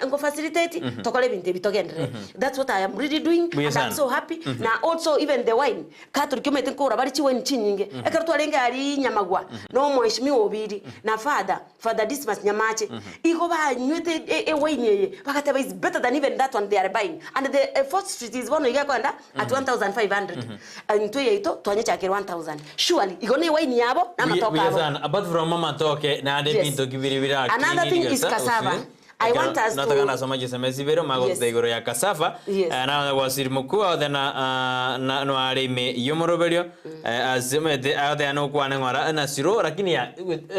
ngo facilitate tokole binte bitogendre that's what I am really doing and I'm so happy na also even the wine katuri kimete ko rabari chi wine chinyinge ekartu alenga ari nyamagwa no mheshimiwa obiri na father Dismas Nyamache iko ba nywete wine bakateba is better than even that one they are buying and the fourth street is one iga kwenda at 1500 and to yeito twanye chakira 1000 surely igone wine yabo na matoka abo apart from mama toke na ade pinto kibiribira another thing is cassava I want us to nataka nasoma jesema sibero mago tegoro ya cassava na wasiri mukuu na no arime yomoroberio azimete ade no kwane ngora na siro lakini ya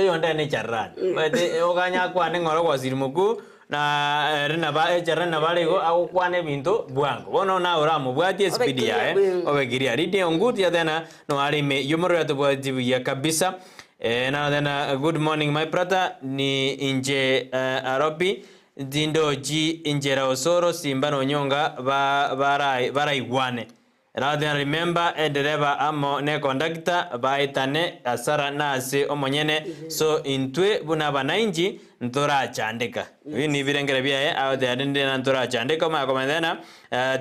yonda ne charani bade oganya kwane ngora wasiri mukuu na rena ba echarana balego akukwane bintu bwango bono na oramo bwati speed ya obegiria ridi onguti ya tena no arime yomoroberio to bwati ya kabisa. Now then, good morning my brother ni inje arobi dindo ji injera osoro simba no nyonga barai wane Now then remember dereva amo ne conductor baitane asara nase omonyene so intwe buna banainji ntora chandika ni birengere bia out there ndende na ntora chandika ma komendena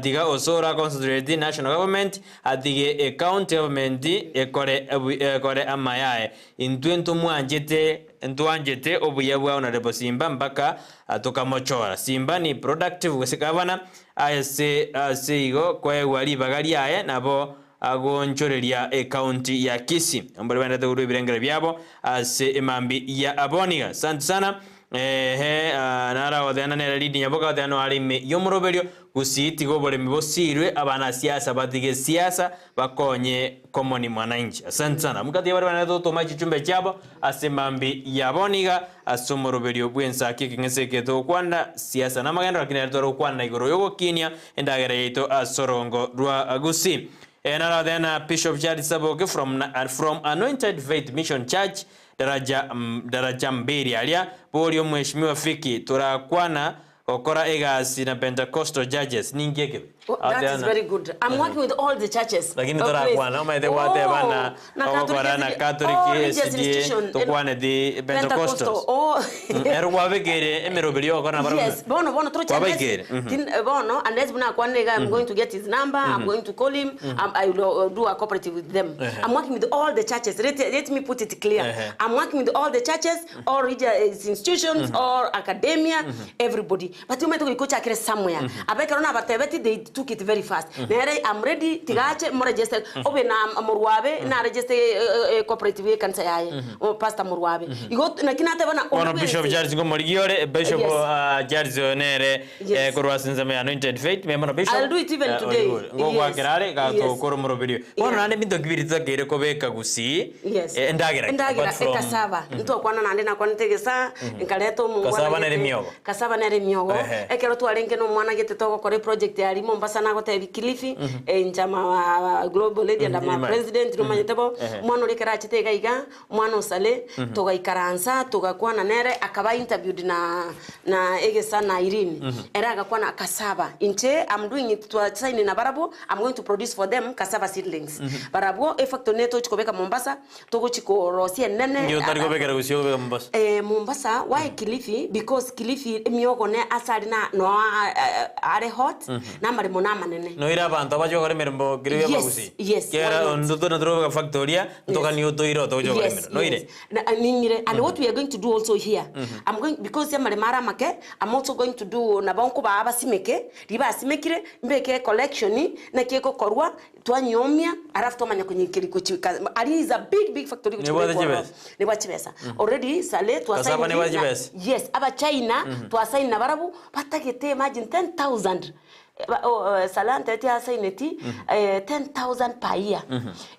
diga osora concentrate national government adige county government ekore amayae intwe ntwanjete obuya bwa honorable Simba mpaka tukamochora Simba ni productive wesekavana ase igo kwa wali bagali aye nabo agonchoreria county ya Kisii ambole banda tuguru birengere byabo ase emambi ya aboniga asante sana nara odana nera leading yaboka odana alime yomuroberio Gusii gobole mibosirwe abana siasa batige siasa bakonye komoni mwananchi asante sana mukati bari bana to machi chumbe cyabo ase mambi ya boniga asomoroberio bwensa kikingese to kwanda siasa namaganda lakini to kwanda igoro yogo kinia endagera yito asorongo rwa Gusii. Nara then Bishop Charles Saboke from Anointed Faith Mission Church daraja mbiri alia polio mheshimiwa Vicky turakwana okora egasi na Pentecostal judges ningeke. That is very good. I'm working with all the churches. Lakini turakwana umaite wate bana okora na Catholic SDA tukwane di Pentecostal. Erwa vekere emerobelio okora na yes bono tro churches bono unless buna kwanega I'm going to get his number I'm going to call him I will do a cooperative with them. I'm working with all the churches. Let me put it clear. I'm working with all the churches or religious institutions or academia everybody. But you might go check somewhere. Abekarona batebeti they took it very fast. I'm ready tigache mo register obe na morwabe na register cooperative kansa yaye pastor morwabe igo na kinate bana ono Bishop Charles ngomorigiore Bishop Charles nere korwasinza me Anointed Faith me mono Bishop I'll do it even today ngwa kerare ga to koromoro video ono nande bindo kibirita gere kobeka Gusii endagera ekasaba nto kwana nande na kwana tegesa nkaleto mu kasaba nere myogo ekero twarenge no mwana gete toko kore project ya limo Mombasa na gote Kilifi njama global lady and my president rumanyetebo mwana lekera chitega iga mwana usale toga ikaransa toga kwana nere akaba interviewed na egesa na Irene era akakwana kasaba inche I'm doing it to sign na barabo I'm going to produce for them cassava seedlings barabo effect neto chikobeka Mombasa togo chiko rosie nene ndio tariko bekera Gusii obeka Mombasa Mombasa why Kilifi because Kilifi myogo ne asari na no are hot na marimo na manene no ira bantu abajo gore mermo kiribya Gusii kera ndoto na droga factoria ntoka ni oto iro to gore mermo no ire ningire and what we are going to do also here I'm going because ya maremara make I'm also going to do na banko ba abasimeke riba asimekire mbeke collection na keko korwa twanyomya arafu tomanya kwenye kiriko chika ali is a big factory ne bachibesa already sale twasaini yes aba China twasaini na barabu batagete imagine 10,000 Salante tia saineti 10,000 per year.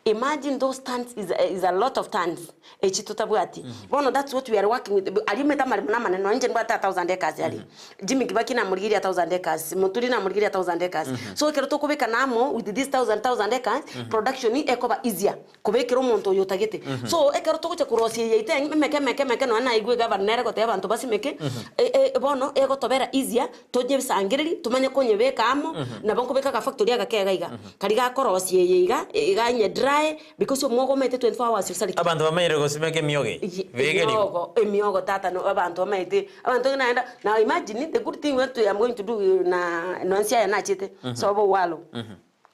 Imagine those tons is a lot of tons. Echitotabwati. Bono that's what we are working with. Alimeta marina maneno nje ngwa 1,000 acres yali. Jimmy Kibaki na murigiri 1,000 acres. Muturi na murigiri 1,000 acres. So kero to kubeka namo with this 1,000 acres production ni ekoba easier. Kubekero monto yotagete. So ekero to kucha kurosi yeite meke no na igwe governor ko te abantu basimeke. Bono ego tobera easier toje sangiriri tumanye konyebeka na banko beka ka factory agakega iga kariga korosie yiga iganye dry because omwogo mete 24 hours yosali abantu bamayire gosimeke myoge vegeri myogo tata no abantu bamete abantu naenda now imagine the good thing what I'm going to do na nonsia na chite so bo walo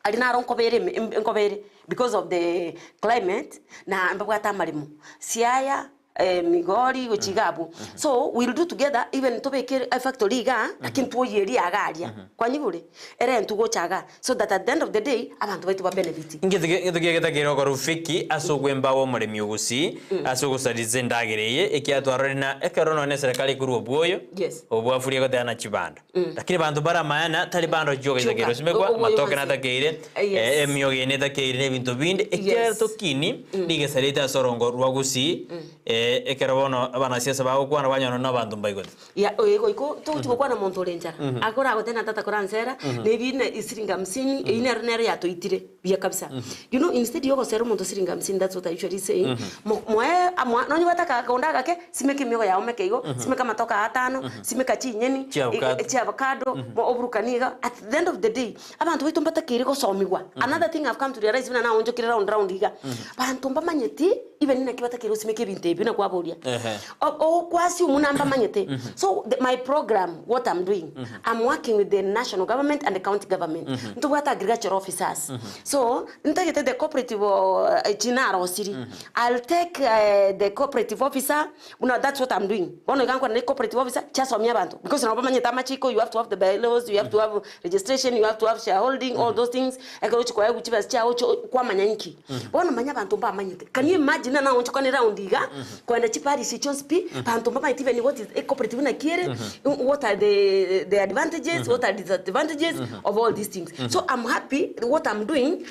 alina ronko bere because of the climate na mbagata marimo siaya Migori uchigabu so we'll do together even to make a factory ga lakini tuoyeri agaria kwanyibure ere ntugo chaga so that at the end of the day abantu baitu ba benefit ngitugegeta gero ko Vicky asogwemba wo murimi Gusii asogusarize ndagereye ekiatwarori na ekerono ne serikali kuru obwoyo obwafurie ko tena chibanda lakini bantu bara maana tali bando joga igero simekwa matoke na takeire emyoge ne takeire ne bintu binde ekero kini nige sarita sorongo rwa Gusii ekero bono abana siasa bago kwana banyono n'abantu mbaigoti ya iko tuko kwana muntu lenjara akora agotena tata koransera nebine isiringa msini ine nero ya toitire bia kabisa you know instead yoko sero muntu siringa msini that's what I usually say no ni wataka kaonda gake simeke miyo ya omeke igo simeka matoka atano simeka chinyeni chi avocado mo obrukaniga at the end of the day abantu baitu mbatakire go somigwa another thing I've come to realize bina na onjo kire round iga bantu mbamanyeti even na kibatakire usimeke binte bina kwa boria kwasi umunamba manyete so my program what I'm doing I'm working with the national government and the county government nto what agriculture officers so ntagete the cooperative chinaro city I'll take the cooperative officer that's what I'm doing bono ganko na cooperative officer chasomia bantu because na bamanyeta machiko you have to have the bylaws you have to have registration you have to have shareholding all those things ekaruchi kwa guchiba chao kwa manyanki bono manya bantu mba manyete can you imagine na oncho kwa round iga kwenda chipari si chonspi bantu mba maiti even what is a cooperative na kiere what are the advantages what are the disadvantages of all these things so I'm happy what I'm doing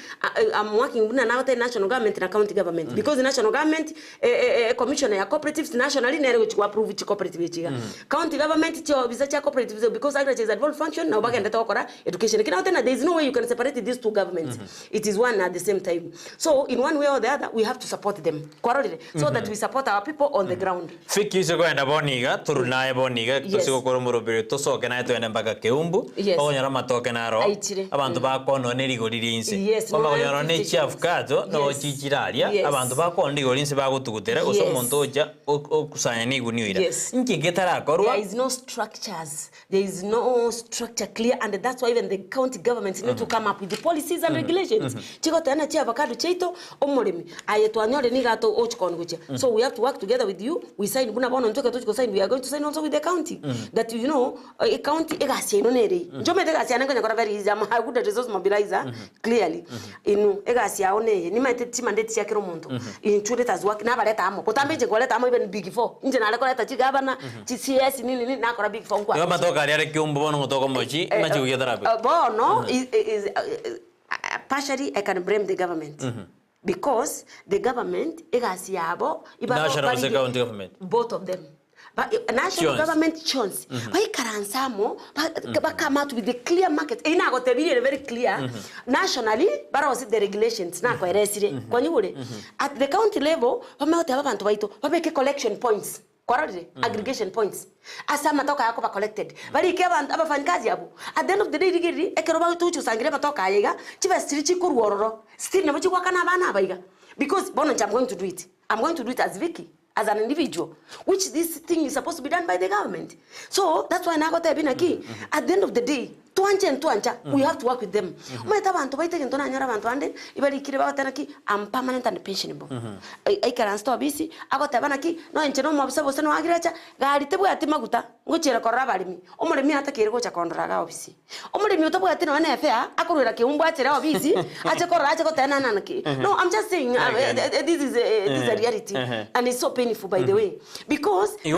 I'm working with the national government and county government because the national government commissioner ya cooperatives nationally na which approve chi cooperative chiga county government cho visa cha cooperatives because agriculture is a devolved function na ubaka ndata okora education kina tena there is no way you can separate these two governments it is one at the same time so in one way or the other we have to support them quarterly so that we support our people on the ground Vicky so kwenda boniga turunaye boniga tusiko koromoro bire tusoke naye twende mpaka Keumbu ogonyara matoke naro abantu bakono nerigoriri inse ogonyara ne chef kato no chichiraria abantu bakono ndigori inse bagutugutera uso muntu oja okusanya niguniira nki getara korwa there is no structures there is no structure clear and that's why even the county governments need to come up with the policies and regulations chiko tena chi avocado cheito omoremi ayetwanyore ni gato ochikon guche so we have to work together with you we sign buna bono ntoke tuchiko sign we are going to sign also with the county that you know a county egasi no nere njome egasi anenga nyakora very easy am good resource mobilizer clearly inu egasi aone ni mate ti mandate ya kiro muntu include as work na baleta amo kutambeje koleta amo even big four nje na koleta chi gavana chi CS nini na kora big four kwa ngoma toka ari Kiumbu bono ngotoko mochi machi kugethara bono is partially I can blame the government because the government egasi yabo national county government both of them but national government chance by karansamo but come out with the clear market ina got very clear nationally but also the regulations na kwa resire kwa nyure at the county level pamete abantu baito pameke collection points quarterly aggregation points asa matoka yako ba collected bali ke abantu abafanyikazi yabo at the end of the day digiri ekero ba tuchu sangire matoka yiga chiba stiri kuruororo still nabo chikwa kana bana abaiga because bono I'm going to do it as Vicky as an individual which this thing is supposed to be done by the government so that's why nago tebina ki at the end of the day tuancha we have to work with them meta bantu baiteke ntona nyara bantu ande ibali kire ba tana ki am permanent and pensionable I can stop busy ago tebana ki no encheno mo bose bose no agiracha gari tebu ati maguta ngochera korra balimi omulimi atakire gocha kondoraga obisi omulimi utabu ati no na fea akurira ki umbu achera obisi ache korra ache gotena nanaki no I'm just saying this is a reality and it's so painful by the way because yes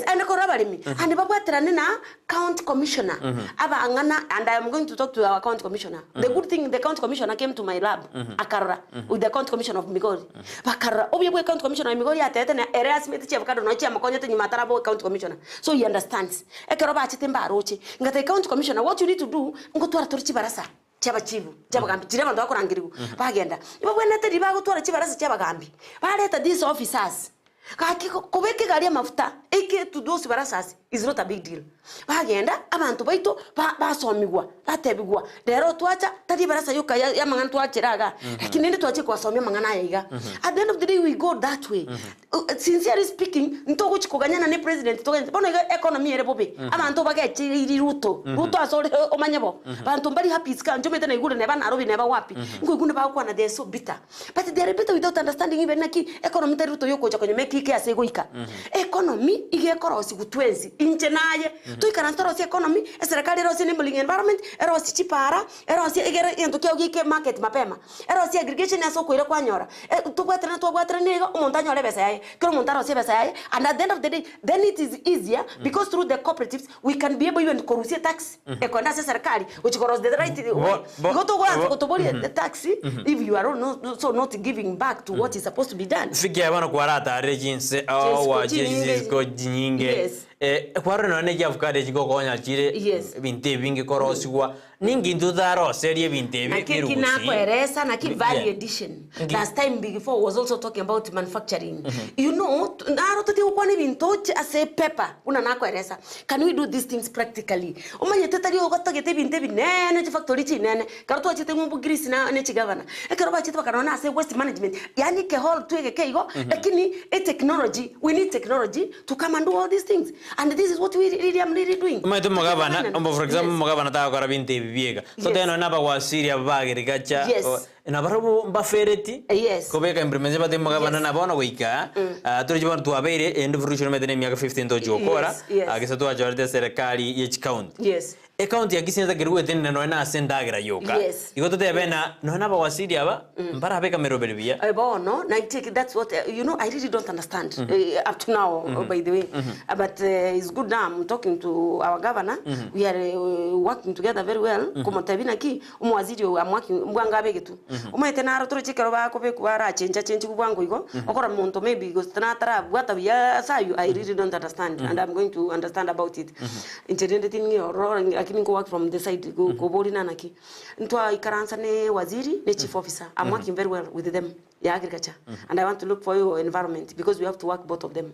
and korra balimi and babu atrane na county commissioner aba angana and I am going to talk to our county commissioner the good thing the county commissioner came to my lab akarra with the county commissioner of Migori bakarra obye county commissioner of Migori atete na area smith chief kado no chiama konyote nyimatara bo county commissioner so he understands ekero ba chitemba roche ngata county commissioner what you need to do ngotwara torichi barasa chaba chibu chaba gambi chira bantu akorangirigu bagenda ibabwene tedi bagotwara chibarasa chaba gambi baleta these officers kaki kobeke gari mafuta eke to those barasas is not a big deal bagenda abantu baito basomigwa batebigwa dero twacha tadi barasa yuka ya mangana twachiraga lakini ndi twache kwasomya mangana yiga at the end of the day we go that way sincerely speaking ntoko chikoganyana ne president to bono economy ere bobe abantu bagechiri ruto asore omanyebo bantu mbali happy ska njomete na igure ne bana robi ne ba wapi ngugune ba kwa na they so bitter but they are bitter without understanding even naki economy ruto yoko cha kwenye make ike asego ika economy ige korosi gutwensi inche naye tuikana torosi economy serikali rosi ni building environment erosi chipara erosi igere into kyo gike market mapema erosi aggregation aso kwire kwanyora tubwatira nigo umuntu anyore besa yaye kero umuntu arosi besa yaye and at the end of the day then it is easier because through the cooperatives we can be able even to korusia tax ekonda serikali which koros the right go to go to body the tax if you are not giving back to what is supposed to be done. Fikia bana kwarata regins wa Jesus ko jinyinge kwaro none javukade jigo konya chire binte bingi korosiwa ningi ndudaro serie binte bikirusi kina kweresa na ki value addition. Last time before was also talking about manufacturing. You know naro tati ukwane binto as a pepper una na kweresa. Can we do these things practically? Umanye tetali ogata gete binte binene factory chinene karuto achite ngumbu grisi na ne chigavana ekero achite bakanona as waste management yani ke hall tuege keigo lakini technology we need technology to come and do all these things and this is what we really am really doing. Umaito magavana for example magavana ta kora binte biega so teno naba wa Syria bagirigacha na barabu bafereti kobeka implement bate magavana na bona goika turije tu abere end fruition medene miaka 15 to jokora agisa tu ajorde serikali ye county account ya Kisii nzagiruwe tene no na sendagira yoka igoto tebena no na ba wa Syria ba mbara beka merobelbia bono na that's what you know I really don't understand up to now by the way but it's good now I'm talking to our governor we are working together very well kuma tabina ki umwaziri amwaki mbwanga begetu umete na rotoro chikero ba ko be kubara change kubwango igo okora muntu maybe go tara bwata ya sayu I really don't understand and I'm going to understand about it intended thing or I go work from the side go body nanaki ntwa ikaransa ne waziri ne chief officer I'm working very well with them agriculture and I want to look for your environment because we have to work both of them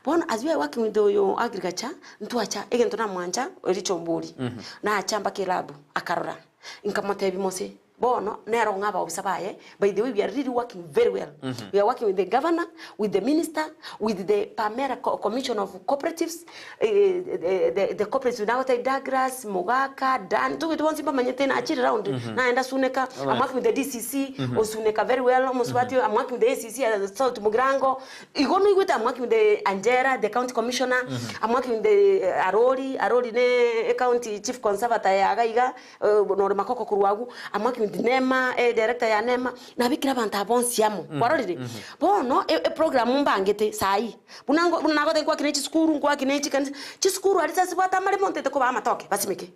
bon as we are working with your agriculture ntwa cha egento na mwanja richomburi na achamba kelabu akarora inkamate bimose bono nero ngaba obisabaye by the way we are really working very well we are working with the governor with the minister with the Pamera commission of cooperatives the cooperatives now take Douglas Mogaka Dan to it once manyete na achiri round na enda suneka I'm working with the DCC osuneka very well muswati I'm working with the ACC South Mugrango igono igweta I'm working with the Angera the county commissioner I'm working with the Arori ne county chief conservator ya agaiga no makoko kuruagu I'm working the Nema director ya Nema na bikira banta bonsiamo kwarorire bono program mbangete sai bunango bunago kwa kinechi skuru kwa kinechi kan chiskuru alisa sibata mari montete ko ba matoke basimike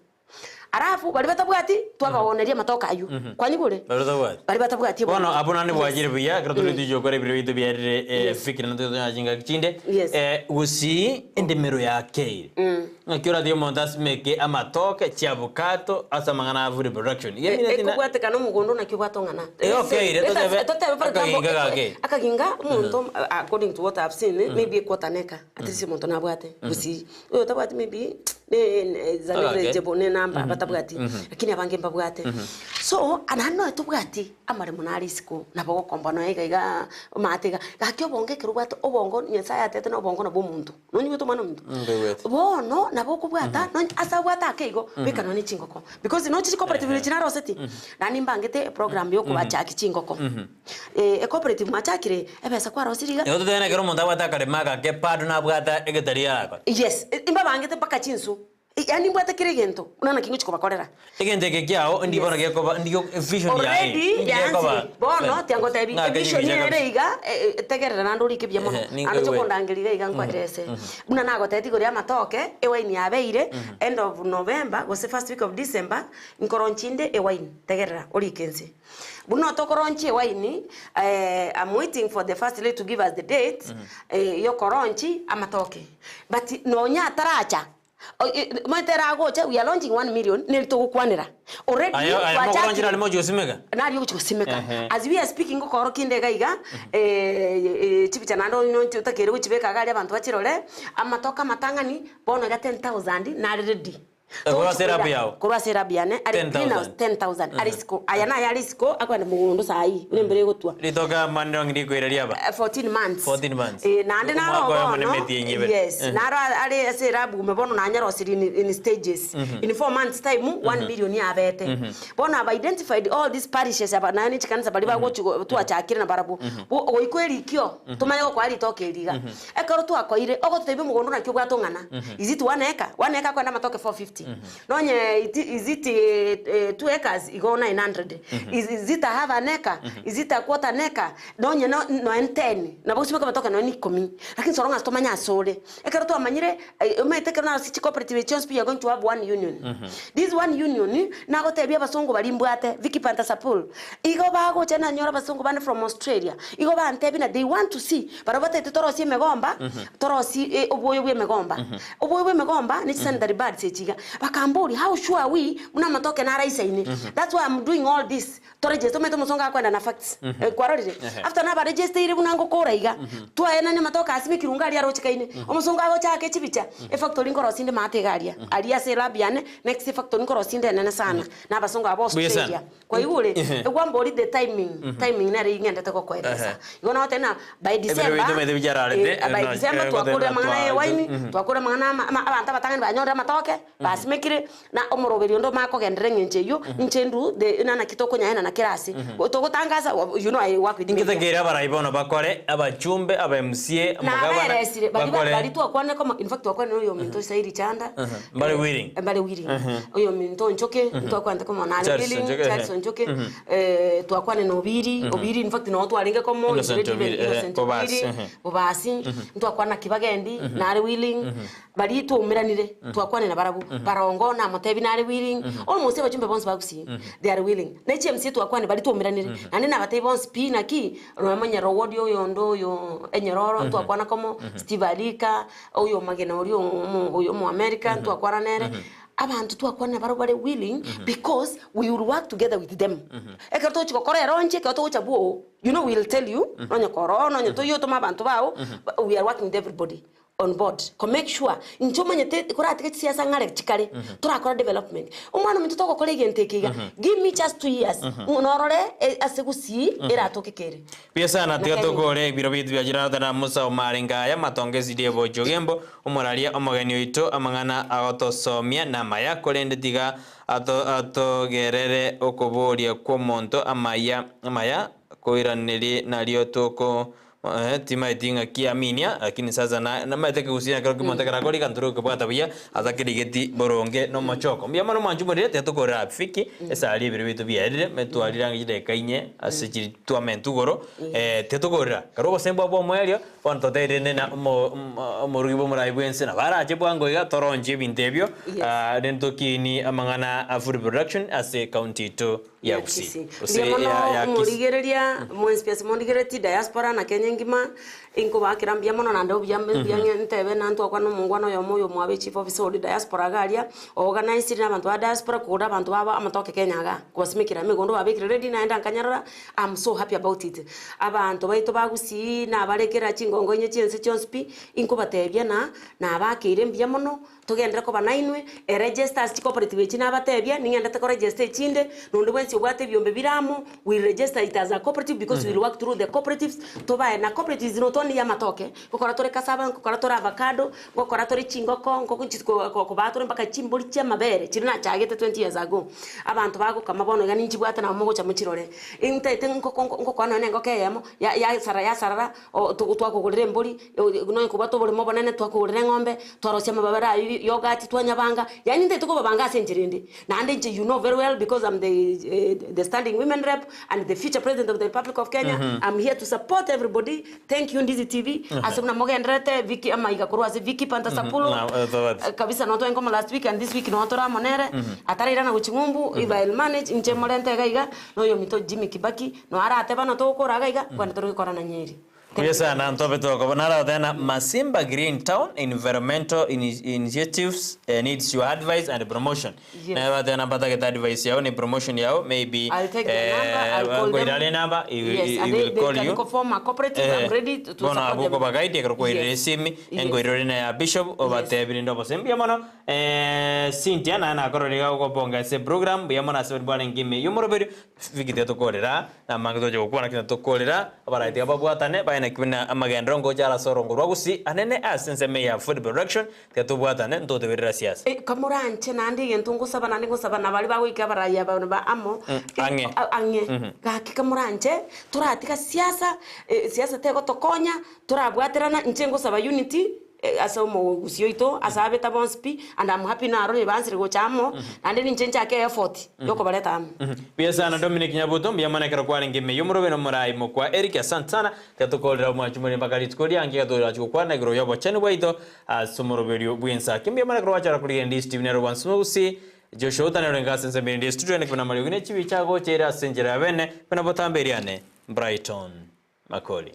arafu bali batabwati twabaoneria matoka ayu kwani gure bali batabwati bono abona ni bwagire buya gratulity tujo kore bibitu byarire fikira nto yajinga kinde Gusii endemero ya keire Nakira dio montas meke amatoke chiabukato asa mangana avure production yemine kubwate kana mugondo na kibwato ngana okay akaginga umuntu according to what I've seen maybe kwataneka atisi muntu na bwate Gusii uyo tabwate maybe ne zanire jebone namba batabwati lakini abange mbabwate so anano tubwati amare munalisiko nabo kombano yiga matega gakyo bonge kirubwato obongo nyesaya tete no bongo na bomuntu nonyi to mano muntu bono nabo kubwata no asabwata akeigo bekano ni chingoko because no chiko cooperative chinaro seti nani mbangete program yo kubacha kichingoko cooperative machakire ebesa kwa rosiriga yo tena kero muntu abata kare maga ke padu na bwata egetaria yako yes imba bangete paka chinsu yani mbwata kiregento unana kingo chiko bakorera egente ke kyao ndi bona ke ko ndi vision ya ndi bono tiango tabi vision ere iga tegerera nando rike bya mono ando chokondangiriga iga nkwadrese una nago teti gori amatoke ewaini abeire end of November was the first week of December nkoronchinde ewaini tegerera orikense buno tokoronchi ewaini I'm waiting for the first lady to give us the date yo koronchi amatoke but no nya taracha we are launching 1 million nilito kwanira already wacha ni mojo simeka na yo kusimeka as we are speaking ko korokinde gaiga chipicha nando no tutakere uchibeka gali abantu bachirole amatoka matangani bono ga 10,000 na ready Kurwa serabu yao. Kurwa serabu yane ari greenhouse 10,000 arisiko ayana yarisiko akwenda mugundo sai uri mbere gutwa. Ritoka maniro ngiri kwiraria ba. 14 months. 14 months. Nande na ro. Yes. Naro ari serabu umebono na nyaro siri in stages. In 4 months time 1 million ya bete. Bona have identified all these parishes aba nani chikanza bali ba gochu tu achakire na barabu. Oikweri kio tumanyo kwa ali toke liga. Ekoro tu akoire ogo tutebe mugondo na kyo bwatongana. Is it 1 acre? 1 acre kwenda matoke 450. Nonye is it 2 acres igo 900. Is it a half an acre? Is it a quarter an acre? Nonye no 10. Na bosi maka matoke no ni 10. Lakini soronga stomanya sole. Ekoro tu amanyire umeteke na city cooperative chance we are going to have one union. This one union na gotebia basongo balimbwate Vicky Pantasapul. Igo bago chena nyora basongo bane from Australia. Igo ba antebi na they want to see. Barabate torosi megomba. Torosi oboyo we megomba. Oboyo we megomba ni sanitary bad sechiga. Bakambori how sure are we muna matoke na raisa ini. That's why I'm doing all this. Toreje to meto musonga kwenda na facts. Kwarorije. After na ba register ire bunango koraiga. Twa ena ni matoka asimi kirungali aro chikaine. Omusonga go chake chibicha. Factory ngorosinde mate garia. Alia serabiane next factory ngorosinde nene sana. Na basonga abo Australia. Kwa yule egwambori the timing na ri ngende toko kweleza. Yona tena by December. By December twakura mangana waini, twakura mangana abantu batangani banyora matoke, basimekire na omoroberi ndo mako gendere ngenjeyo, nchendu de nana kitoko nyana na kirasi. Togotangaza you know I work with them. Ngitagera barayibona bakore abachumbe aba MCA amugabana. Bali twakwane kama in fact twakwane uyo minto sairi chanda. Mbale willing. Uyo minto nchoke twakwanda kama nani willing, Charles nchoke. Twakwane no obiri in fact no twaringe kama Obasi twakwana kibagendi nari willing. Bali tuumiranire twakwane na barabu barongo na motebi nari willing. Almost abachumbe bonse bagusi they are willing. Na HMC twakwane bali tuumiranire. Nandi na batei bonse pina ki romanya rowodi oyo ndo yo enyororo twakwana kama Steve Alika oyo magena oyo mu America twakwana nere. Abantu twakwana baro bare willing because we will work together with them. Ekerto chikokore ronche keto chabuo you know we'll tell you onye corona onye to yoto mabantu bao we are working with everybody on board to make sure nchoma nyete kora tiketi siasa ngare chikare turakora development umwana mtu toko kore gentekiga give me just 2 years unorore asigusi era tokekere pia sana tigato kore biro bitu bya jirana na musa omarenga ya matongezi diebo jogembo umuralia omageni oito amangana agotosomia na maya kolende tiga ato gerere okoboria kwa monto amaya koiraniri nalio toko tima itinga kiaminia lakini sasa na maiteke kusina kero kimonta kara koli kanturu kubata bia azakirigeti boronge no machoko mbia mano manjumo rete tukora Vicky esa ali bibitu bia edire metwalira ngide kainye asijiri tuamentugoro tetukora karobo sembo abo mwelio onto teirene na morugibo muraibuense na baraje bwango iga toronje bintebyo dentokini amangana food production as a county to ya Gusii ya murigereria mwenspias murigereti diaspora na Kenya ngima inko bakirambia mono nando byantebe nanto kwa no mungwano yo moyo mwabe chief officer of diaspora garia organize na bantu ba diaspora kuda bantu baba amatoke Kenya ga kwasimikira migondo babikire ready na enda kanyarara. I'm so happy about it. Abantu baito ba Gusii na barekera chingongo nye chense chonspi inko batebia na bakire mbia mono tugendera ko banainwe registers cooperative china batebia ningenda te ko register chinde nonde bwensi bwate byombe biramo we register it as a cooperative because we will work through the cooperatives to buy na cooperatives no toni ya matoke kokora tore kasaba kokora tore avocado kokora tore chingoko ko batore mpaka chimboli cha mabere chirina chagete 20 years ago abantu bago kama bono gani chibwata na mogo cha muchirore intete ngoko kwana nengo keyemo ya sarara twakugurire mboli no kubato bole mo bonene twakugurire ngombe twarosya mababara yogati twanyabanga yani ndete ko babanga senjirinde nande nje you know very well because I'm the standing women rep and the future president of the Republic of Kenya. I'm here to support everybody. Thank you Ndizi TV. Asubna moga ndrete Vicky ama igakurwa se Vicky Pantasapul kabisa no to ngoma last week and this week no to ramonere atarira na guchimumbu iba el manage nche molente gaiga no yo mito Jimmy Kibaki no ara ateba no to koraga iga kwanda to kora na Nyeri Kuya sana ntobe toko banara tena Masimba Green Town environmental initiatives needs your advice and promotion. Yes. Na ba tena bata get advice yao ni promotion yao maybe I'll take the number, I'll call them. Number, Yes, and will call they you. can form a cooperative. I'm ready to support them. Bona aboko bagaidi akro ko iresimi engo irorina ya bishop obate bindo bosembi yamono Cynthia na akoro liga ko bonga se program yamona se bwana ngime yumoroberi Vicky to kolera na mangdo jo kwa na to kolera abaraiti ababwatane baina kwina amagendo ngo jala sorongo rwagusi anene asense me ya food production to bwatane ndo de verra siasa kamuranche nandi yentungu saba nandi ngo saba na bali ba wika baraya ba amo ange gaki kamuranche turatika siasa siasa teko tokonya turabwaterana ncengo saba unity asa mo Gusii asa beta bonspi and I'm happy na ro bansiri go chamo and ni nchencha ke effort yoko baleta pia sana Dominic Nyabuto mbiyamana kera kwa ngime yumuro no murai mo kwa Eric Santana katokolera mu achumuri bakari skoli angi gatora chukwa na gro yobo chenu waito asumuro berio buensa kimbiyamana kera wachara kuri Ndizi TV na Rowan Snowy Joshua tanero ngasense mbindi studio ne kuna mali ugine chibi chago chera senjera bene kuna botamberiane Brighton Makoli